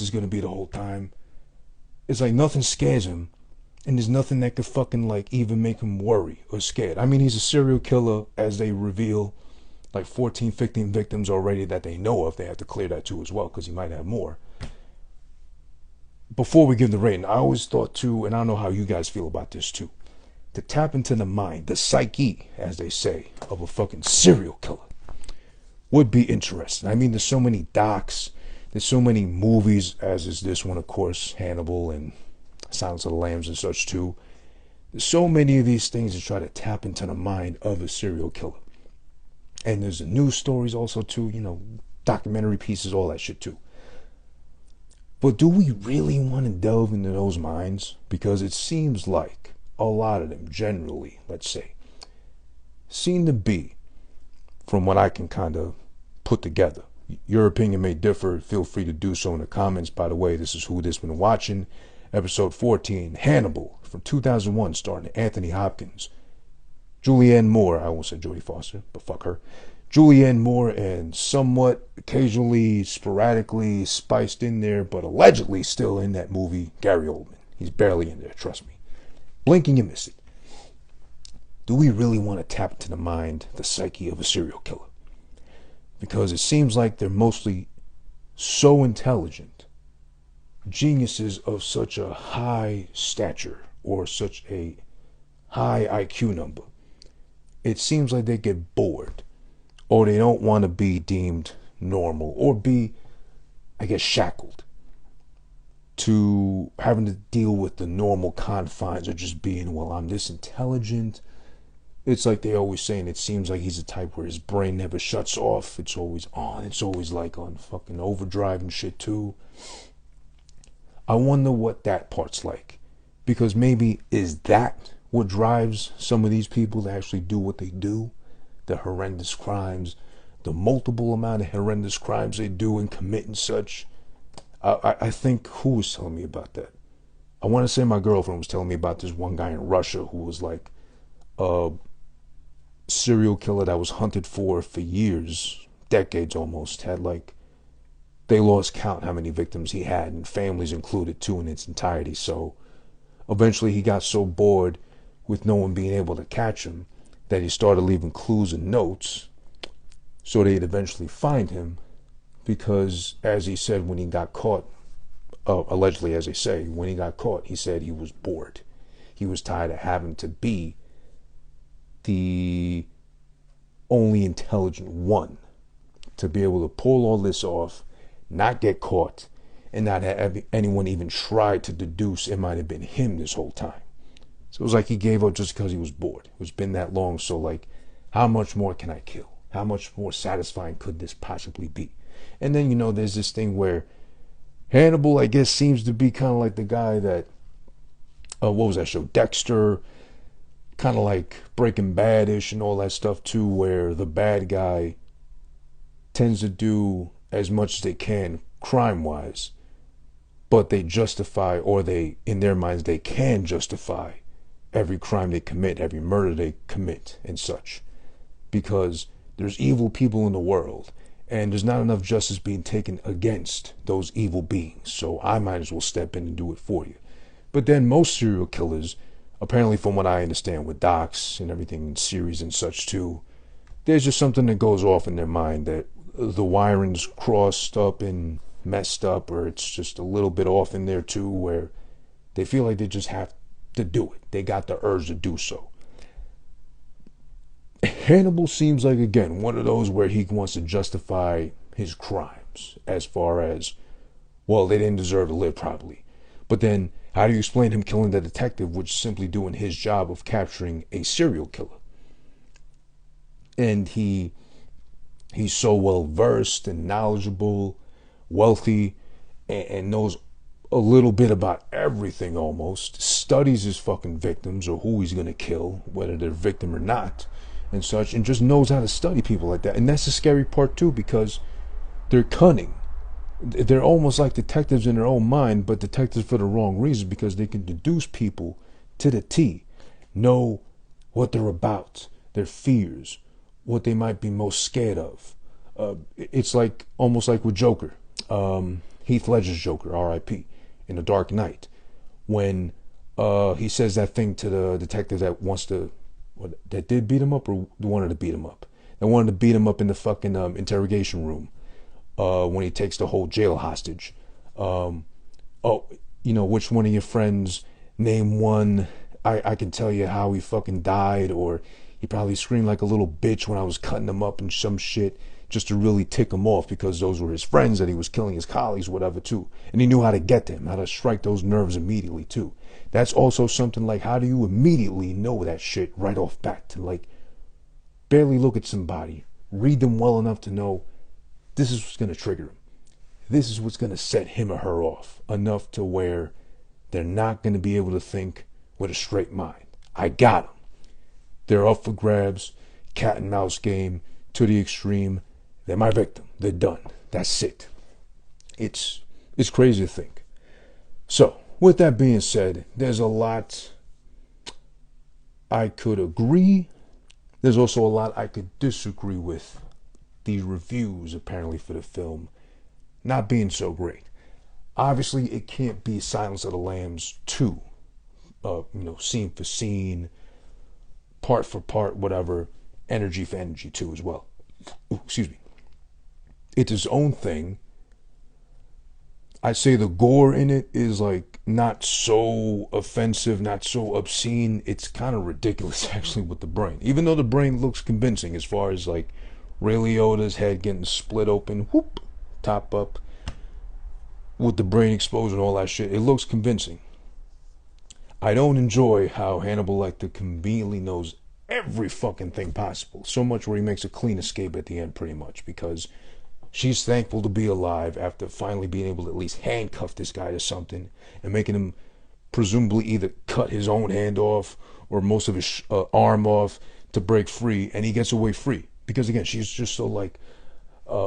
is going to be the whole time. It's like nothing scares him, and there's nothing that could fucking like even make him worry or scared. I mean, he's a serial killer, as they reveal, like 14, 15 victims already that they know of. They have to clear that too as well, because he might have more. Before we give the rating, I always thought too, and I don't know how you guys feel about this too, to tap into the mind, the psyche, as they say, of a fucking serial killer would be interesting. I mean, there's so many docs, there's so many movies, as is this one, of course, Hannibal and Silence of the Lambs and such too. There's so many of these things to try to tap into the mind of a serial killer. And there's the news stories also too, you know, documentary pieces, all that shit too. But do we really want to delve into those minds? Because it seems like a lot of them, generally, let's say, seem to be, from what I can kind of put together. Your opinion may differ. Feel free to do so in the comments. By the way, this is Who This Been Watching, episode 14, Hannibal, from 2001, starring Anthony Hopkins, Julianne Moore, I won't say Jodie Foster, but fuck her, Julianne Moore, and somewhat, occasionally, sporadically spiced in there, but allegedly still in that movie, Gary Oldman. He's barely in there, trust me. Blinking you miss it. Do we really want to tap into the mind, the psyche of a serial killer? Because it seems like they're mostly so intelligent, geniuses of such a high stature, or such a high IQ number. It seems like they get bored, or they don't want to be deemed normal, or be, I guess, shackled to having to deal with the normal confines of just being, well, I'm this intelligent. It's like they always saying, it seems like he's a type where his brain never shuts off. It's always on. It's always like on fucking overdrive and shit too. I wonder what that part's like. Because maybe is that what drives some of these people to actually do what they do? The horrendous crimes, the multiple amount of horrendous crimes they do and commit and such. I think, who was telling me about that? I want to say my girlfriend was telling me about this one guy in Russia who was like a serial killer that was hunted for years, decades almost. Had like, they lost count how many victims he had, and families included too in its entirety. So eventually he got so bored with no one being able to catch him that he started leaving clues and notes so they'd eventually find him. Because, as he said when he got caught, allegedly, as they say, when he got caught, he said he was bored. He was tired of having to be the only intelligent one to be able to pull all this off, not get caught, and not have anyone even try to deduce it might have been him this whole time. So it was like he gave up just because he was bored. It's been that long, so like, how much more can I kill? How much more satisfying could this possibly be? And then, you know, there's this thing where Hannibal, I guess, seems to be kind of like the guy that, what was that show? Dexter, kind of like Breaking Bad-ish and all that stuff too, where the bad guy tends to do as much as they can crime-wise but they justify, or they, in their minds, they can justify every crime they commit, every murder they commit, and such, because there's evil people in the world, and there's not enough justice being taken against those evil beings, so I might as well step in and do it for you. But then most serial killers, apparently from what I understand with docs and everything in series and such too, there's just something that goes off in their mind, that the wiring's crossed up and messed up, or it's just a little bit off in there too, where they feel like they just have to do it. They got the urge to do so. Hannibal seems like, again, one of those where he wants to justify his crimes as far as, well, they didn't deserve to live probably. But then how do you explain him killing the detective, which is simply doing his job of capturing a serial killer? And he's so well versed and knowledgeable, wealthy, and knows a little bit about everything almost, studies his fucking victims or who he's gonna kill, whether they're victim or not, and such, and just knows how to study people like that. And that's the scary part too, because they're cunning. They're almost like detectives in their own mind, but detectives for the wrong reasons, because they can deduce people to the T, know what they're about, their fears, what they might be most scared of. It's like almost like with Joker, Heath Ledger's Joker, R.I.P., in The Dark Knight, when he says that thing to the detective that wants to, that did beat him up or wanted to beat him up, that wanted to beat him up in the fucking interrogation room, when he takes the whole jail hostage. Oh, you know, which one of your friends, name one, I can tell you how he fucking died, or he probably screamed like a little bitch when I was cutting him up and some shit, just to really tick him off, because those were his friends that he was killing, his colleagues, whatever too. And he knew how to get them, how to strike those nerves immediately too. That's also something like, how do you immediately know that shit right off bat, to like barely look at somebody, read them well enough to know this is what's going to trigger him. This is what's going to set him or her off enough to where they're not going to be able to think with a straight mind. I got them. They're up for grabs, cat and mouse game to the extreme. They're my victim. They're done. That's it. It's crazy to think. So, with that being said, there's a lot I could agree. There's also a lot I could disagree with. These reviews, apparently, for the film not being so great. Obviously, it can't be Silence of the Lambs 2. Scene for scene, part for part, whatever, energy for energy too as well. Ooh, excuse me. It's its own thing. I'd say the gore in it is like not so offensive, not so obscene. It's kind of ridiculous actually with the brain. Even though the brain looks convincing as far as like Ray Liotta's head getting split open, whoop, top up, with the brain exposed and all that shit. It looks convincing. I don't enjoy how Hannibal Lecter conveniently knows every fucking thing possible. So much where he makes a clean escape at the end pretty much, because she's thankful to be alive after finally being able to at least handcuff this guy to something and making him presumably either cut his own hand off or most of his arm off to break free, and he gets away free. Because again, she's just so like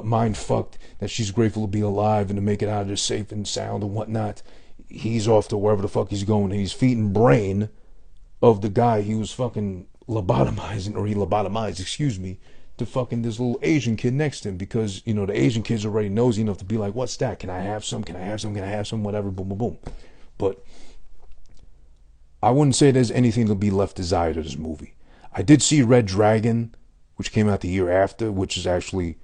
mind fucked that she's grateful to be alive and to make it out of there safe and sound and whatnot. He's off to wherever the fuck he's going, and he's feeding brain of the guy he was fucking lobotomizing, or he lobotomized, excuse me, to fucking this little Asian kid next to him, because, you know, the Asian kid's already nosy enough to be like, what's that? Can I have some? Can I have some? Can I have some? Whatever, boom, boom, boom. But I wouldn't say there's anything to be left desired of this movie. I did see Red Dragon, which came out the year after, which is actually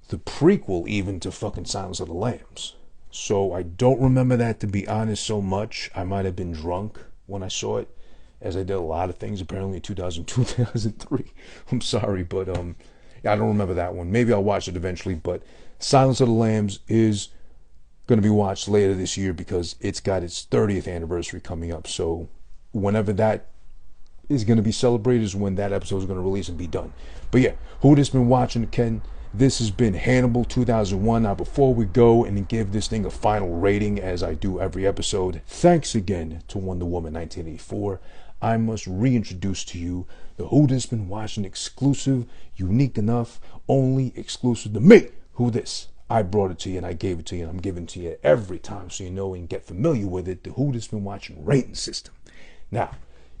the prequel even to fucking Silence of the Lambs. So I don't remember that, to be honest, so much. I might have been drunk when I saw it, as I did a lot of things apparently in 2002, 2003. I'm sorry, but I don't remember that one. Maybe I'll watch it eventually, but Silence of the Lambs is going to be watched later this year because it's got its 30th anniversary coming up. So whenever that is going to be celebrated is when that episode is going to release and be done. But yeah, who this been watching, Ken? This has been Hannibal 2001. Now, before we go and give this thing a final rating, as I do every episode, thanks again to Wonder Woman 1984. I must reintroduce to you the Who This Been Watching exclusive, unique enough, only exclusive to me. Who this? I brought it to you and I gave it to you, and I'm giving it to you every time so you know and get familiar with it, the Who This Been Watching rating system. Now,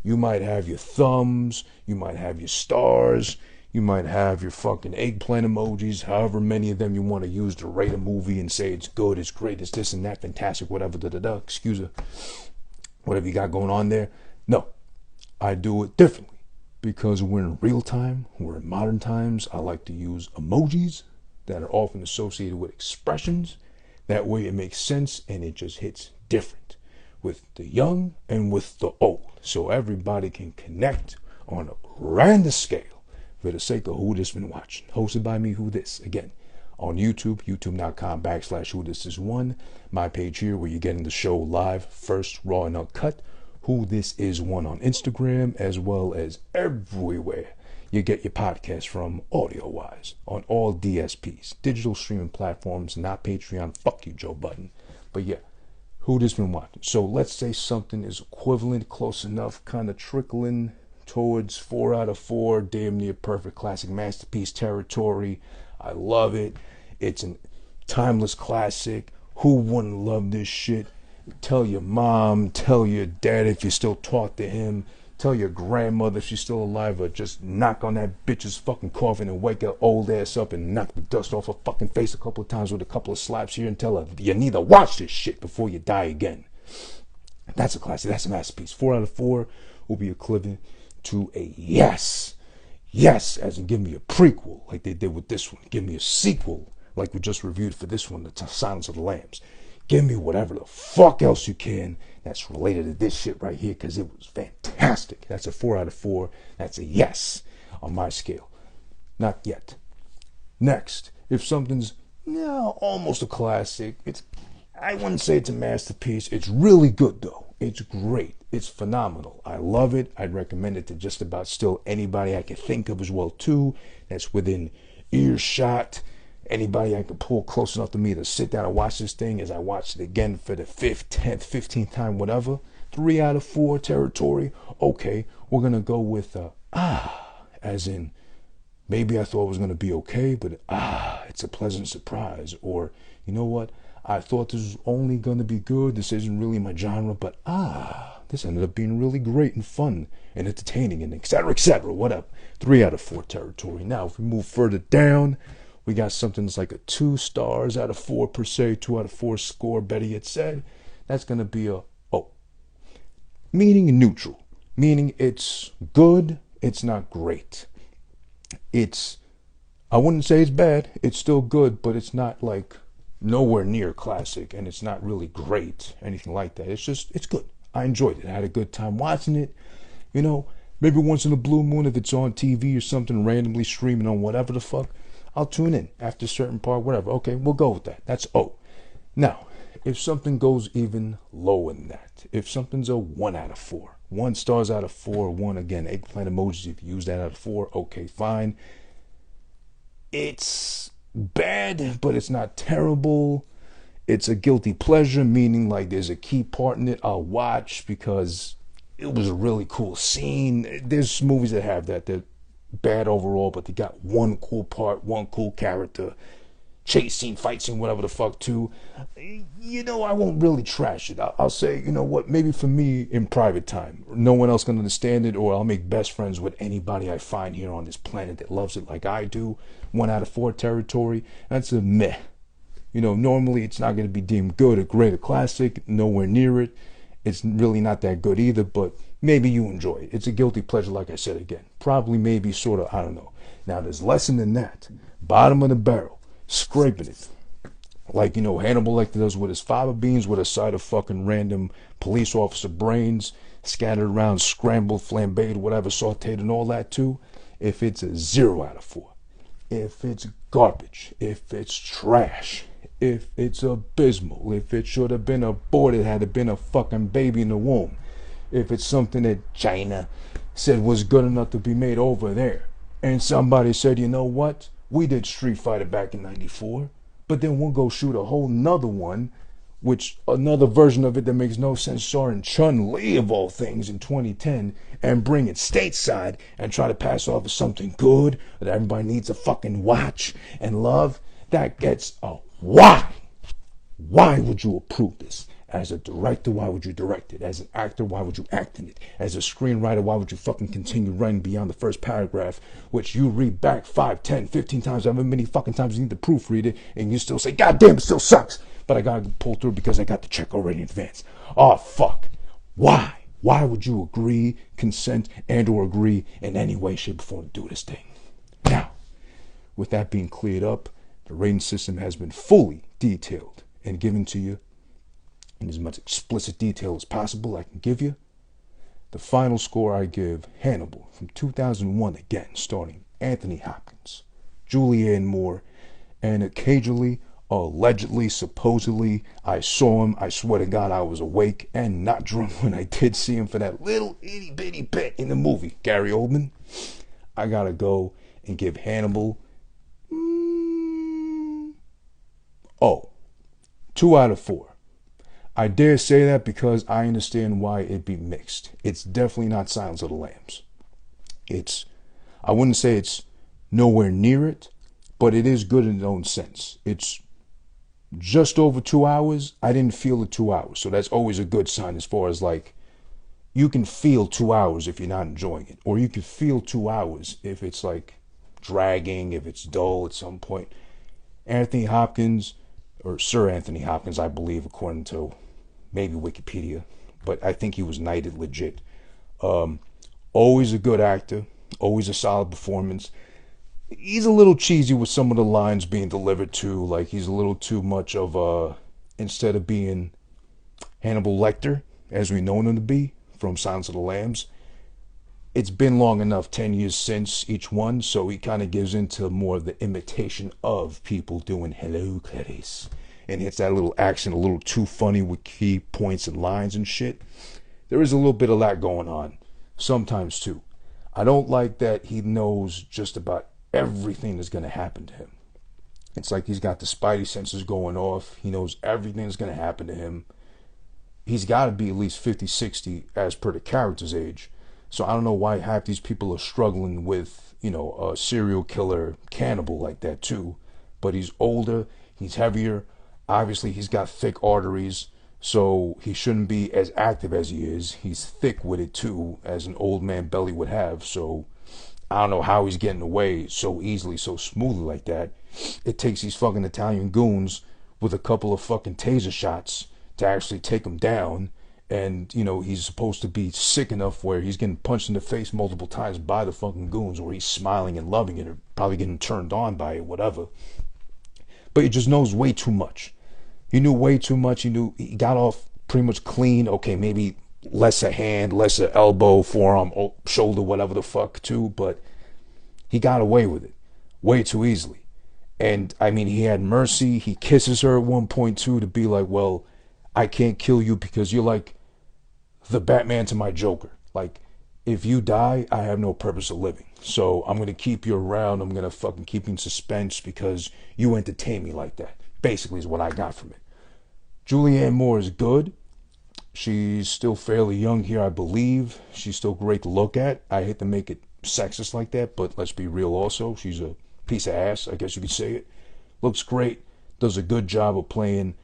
you might have your thumbs, you might have your stars, you might have your fucking eggplant emojis, however many of them you want to use to rate a movie and say it's good, it's great, it's this and that, fantastic, whatever, excuse me, whatever you got going on there. No, I do it differently because we're in real time, we're in modern times. I like to use emojis that are often associated with expressions. That way it makes sense and it just hits different with the young and with the old. So everybody can connect on a grander scale for the sake of Who This Been Watching. Hosted by me, Who This. Again, on YouTube, youtube.com/Who This Is1. My page here where you're getting the show live, first, raw and uncut. Who This Is One on Instagram, as well as everywhere you get your podcast from audio-wise on all DSPs, digital streaming platforms, not Patreon. Fuck you, Joe Budden. But yeah, Who This Been Watching. So let's say something is equivalent, close enough, kind of trickling towards 4 out of 4, damn near perfect classic masterpiece territory. I love it. It's a timeless classic. Who wouldn't love this shit? Tell your mom, tell your dad if you still talk to him. Tell your grandmother if she's still alive, or just knock on that bitch's fucking coffin and wake her old ass up and knock the dust off her fucking face a couple of times with a couple of slaps here and tell her you need to watch this shit before you die again. That's a classic. That's a masterpiece. 4 out of 4 will be equivalent to a yes. Yes, as in give me a prequel like they did with this one. Give me a sequel like we just reviewed for this one, The Silence of the Lambs. Give me whatever the fuck else you can that's related to this shit right here, because it was fantastic. That's a 4 out of 4. That's a yes on my scale. Not yet. Next, if something's almost a classic, I wouldn't say it's a masterpiece. It's really good though. It's great. It's phenomenal. I love it. I'd recommend it to just about still anybody I can think of as well too. That's within earshot. Anybody I can pull close enough to me to sit down and watch this thing as I watch it again for the 5th, 10th, 15th time, whatever. 3 out of 4 territory. Okay, we're going to go with as in maybe I thought it was going to be okay, but it's a pleasant surprise. Or, you know what? I thought this was only going to be good. This isn't really my genre, but this ended up being really great and fun and entertaining and etc., whatever. 3 out of 4 territory. Now, if we move further down, we got something that's like a 2 stars out of 4 per se, 2 out of 4 score, better yet said. That's going to be a meaning neutral. Meaning it's good, it's not great. I wouldn't say it's bad, it's still good, but it's not like nowhere near classic, and it's not really great, anything like that. It's good. I enjoyed it. I had a good time watching it. You know, maybe once in a blue moon, if it's on TV or something randomly streaming on whatever the fuck, I'll tune in after a certain part, whatever. Okay, we'll go with that. That's O. Now, if something goes even lower than that, if something's a 1 out of 4, 1 stars out of 4, 1 again, eggplant emojis, if you use that out of 4, okay, fine. It's bad, but it's not terrible. It's a guilty pleasure, meaning like there's a key part in it I'll watch because it was a really cool scene. There's movies that have that. They're bad overall, but they got one cool part, one cool character, chase scene, fight scene, whatever the fuck too. You know, I won't really trash it. I'll say, you know what, maybe for me in private time, no one else can understand it, or I'll make best friends with anybody I find here on this planet that loves it like I do. 1 out of 4 territory. That's a meh. You know, normally it's not going to be deemed good or great or classic, nowhere near it. It's really not that good either, but maybe you enjoy it. It's a guilty pleasure, like I said again. Probably, maybe, sort of, I don't know. Now, there's less than that. Bottom of the barrel. Scraping it. Like, you know, Hannibal Lecter does with his fava beans with a side of fucking random police officer brains scattered around, scrambled, flambéed, whatever, sauteed and all that too. If it's a 0 out of 4. If it's garbage. If it's trash. If it's abysmal. If it should have been aborted had it been a fucking baby in the womb. If it's something that China said was good enough to be made over there, and somebody said, you know what, we did Street Fighter back in 94, but then we'll go shoot a whole nother one, which another version of it that makes no sense, starring Chun-Li of all things in 2010, and bring it stateside and try to pass off as something good that everybody needs to fucking watch and love. That gets a Why? Why would you approve this? As a director, why would you direct it? As an actor, why would you act in it? As a screenwriter, why would you fucking continue writing beyond the first paragraph, which you read back 5, 10, 15 times, however many fucking times you need to proofread it, and you still say, God damn, it still sucks. But I gotta pull through because I got the check already in advance. Oh, fuck. Why? Why would you agree, consent, and or agree in any way, shape, or form to do this thing? Now, with that being cleared up, the rating system has been fully detailed and given to you in as much explicit detail as possible I can give you. The final score I give Hannibal from 2001, again starring Anthony Hopkins, Julianne Moore, and occasionally, allegedly, supposedly, I saw him. I swear to God I was awake and not drunk when I did see him for that little itty bitty bit in the movie, Gary Oldman. I gotta go and give Hannibal 2 out of 4. I dare say that because I understand why it'd be mixed. It's definitely not Silence of the Lambs. I wouldn't say it's nowhere near it, but it is good in its own sense. It's just over 2 hours. I didn't feel the 2 hours, so that's always a good sign as far as like, you can feel 2 hours if you're not enjoying it, or you can feel 2 hours if it's like dragging, if it's dull at some point. Anthony Hopkins, or Sir Anthony Hopkins, I believe, according to maybe Wikipedia, but I think he was knighted legit. Always a good actor, always a solid performance. He's a little cheesy with some of the lines being delivered too, like he's a little too much of a, instead of being Hannibal Lecter, as we know him to be from Silence of the Lambs, it's been long enough, 10 years since each one, so he kind of gives into more of the imitation of people doing hello Clarice, and hits that little accent a little too funny with key points and lines and shit. There is a little bit of that going on sometimes too. I don't like that he knows just about everything that's going to happen to him. It's like he's got the spidey senses going off. He knows everything that's going to happen to him. He's got to be at least 50, 60 as per the character's age. So I don't know why half these people are struggling with, a serial killer cannibal like that too. But he's older, he's heavier. Obviously, he's got thick arteries, so he shouldn't be as active as he is. He's thick with it too, as an old man belly would have. So I don't know how he's getting away so easily, so smoothly like that. It takes these fucking Italian goons with a couple of fucking taser shots to actually take him down. And, he's supposed to be sick enough where he's getting punched in the face multiple times by the fucking goons, or he's smiling and loving it, or probably getting turned on by it, whatever. But he just knows way too much. He knew way too much. He got off pretty much clean. Okay, maybe less a hand, less a elbow, forearm, shoulder, whatever the fuck too. But he got away with it way too easily. And, he had mercy. He kisses her at one point too to be like, well, I can't kill you because you're like the Batman to my Joker. Like, if you die, I have no purpose of living. So I'm going to keep you around. I'm going to fucking keep you in suspense because you entertain me like that. Basically is what I got from it. Julianne Moore is good. She's still fairly young here, I believe. She's still great to look at. I hate to make it sexist like that, but let's be real also. She's a piece of ass, I guess you could say it. Looks great. Does a good job of playing,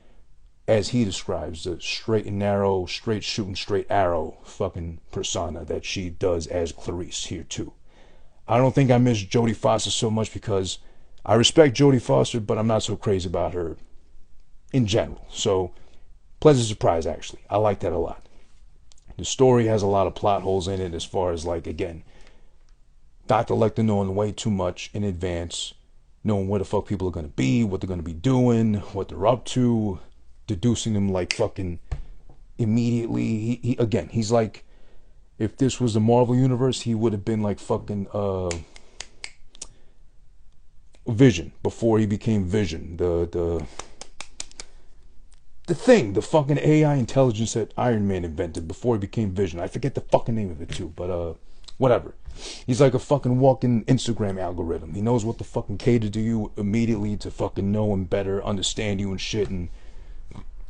as he describes, the straight and narrow, straight shooting, straight arrow fucking persona that she does as Clarice here too. I don't think I miss Jodie Foster so much because I respect Jodie Foster, but I'm not so crazy about her in general. So, pleasant surprise actually. I like that a lot. The story has a lot of plot holes in it as far as like, again, Dr. Lecter knowing way too much in advance, knowing where the fuck people are going to be, what they're going to be doing, what they're up to, deducing them like fucking immediately. He's like, if this was the Marvel universe, he would have been like fucking Vision before he became Vision. The thing, the fucking AI intelligence that Iron Man invented before he became Vision. I forget the fucking name of it too, but whatever. He's like a fucking walking Instagram algorithm. He knows what to fucking cater to you immediately to fucking know him better, understand you and shit, and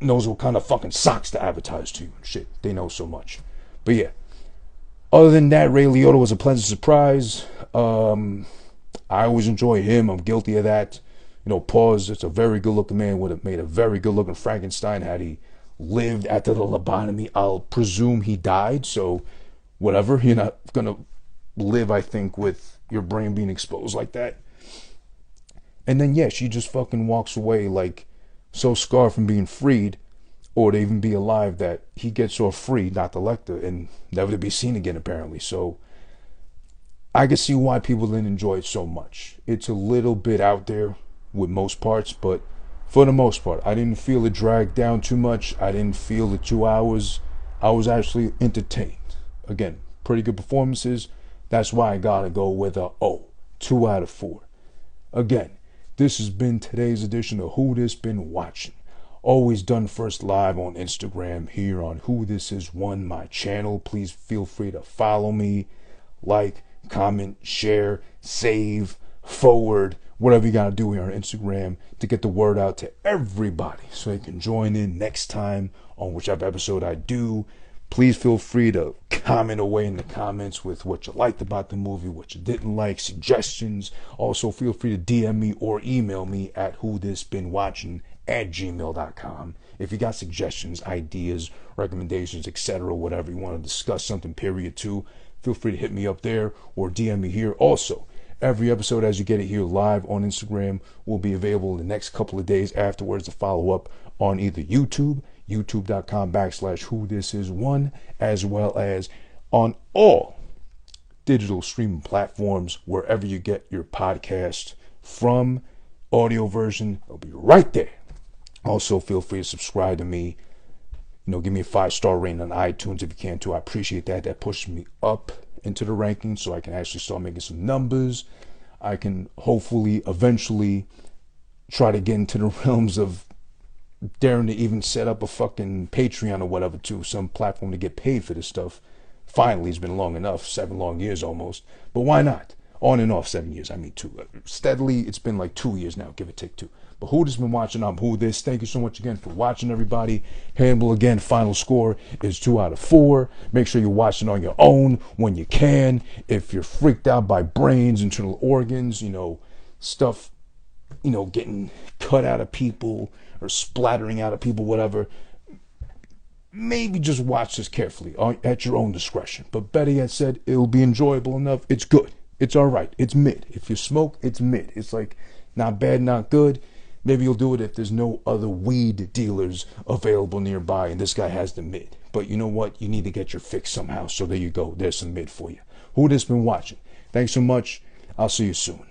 knows what kind of fucking socks to advertise to you and shit. They know so much. But yeah. Other than that, Ray Liotta was a pleasant surprise. I always enjoy him. I'm guilty of that. pause. It's a very good looking man. Would have made a very good looking Frankenstein had he lived after the lobotomy. I'll presume he died, so whatever. You're not gonna live, I think, with your brain being exposed like that. And then, yeah, she just fucking walks away like so scarred from being freed, or to even be alive, that he gets off free, Dr. Lecter, and never to be seen again, apparently. So I can see why people didn't enjoy it so much. It's a little bit out there with most parts, but for the most part, I didn't feel it dragged down too much. I didn't feel the 2 hours. I was actually entertained. Again, pretty good performances. That's why I gotta go with a 2 out of 4. Again, this has been today's edition of Who This Been Watching. Always done first live on Instagram here on Who This Is One, my channel. Please feel free to follow me, like, comment, share, save, forward, whatever you gotta do here on Instagram to get the word out to everybody so they can join in next time on whichever episode I do. Please feel free to comment away in the comments with what you liked about the movie, what you didn't like, suggestions. Also, feel free to DM me or email me at whothisbeenwatching@gmail.com. If you got suggestions, ideas, recommendations, etc., whatever you want to discuss something, period, too, feel free to hit me up there or DM me here. Also, every episode as you get it here live on Instagram will be available in the next couple of days afterwards to follow up on either youtube.com/whothisisone, as well as on all digital streaming platforms, wherever you get your podcast from. Audio version will be right there. Also, feel free to subscribe to me. Give me a 5-star rating on iTunes if you can too. I appreciate that. That pushes me up into the rankings so I can actually start making some numbers. I can hopefully eventually try to get into the realms of daring to even set up a fucking Patreon or whatever too, some platform to get paid for this stuff. Finally, it's been long enough, 7 long years almost, but why not? On and off 7 years, I mean 2. Steadily, it's been like 2 years now, give or take 2. But Who This Been Watching, I'm Who This. Thank you so much again for watching, everybody. Hannibal, again, final score is 2 out of 4. Make sure you're watching on your own when you can. If you're freaked out by brains, internal organs, stuff, getting cut out of people or splattering out of people, whatever, maybe just watch this carefully at your own discretion. But better yet said, it'll be enjoyable enough. It's good. It's all right. It's mid. If you smoke, it's mid. It's like not bad, not good. Maybe you'll do it if there's no other weed dealers available nearby and this guy has the mid. But you know what? You need to get your fix somehow. So there you go. There's some mid for you. Who This Been Watching? Thanks so much. I'll see you soon.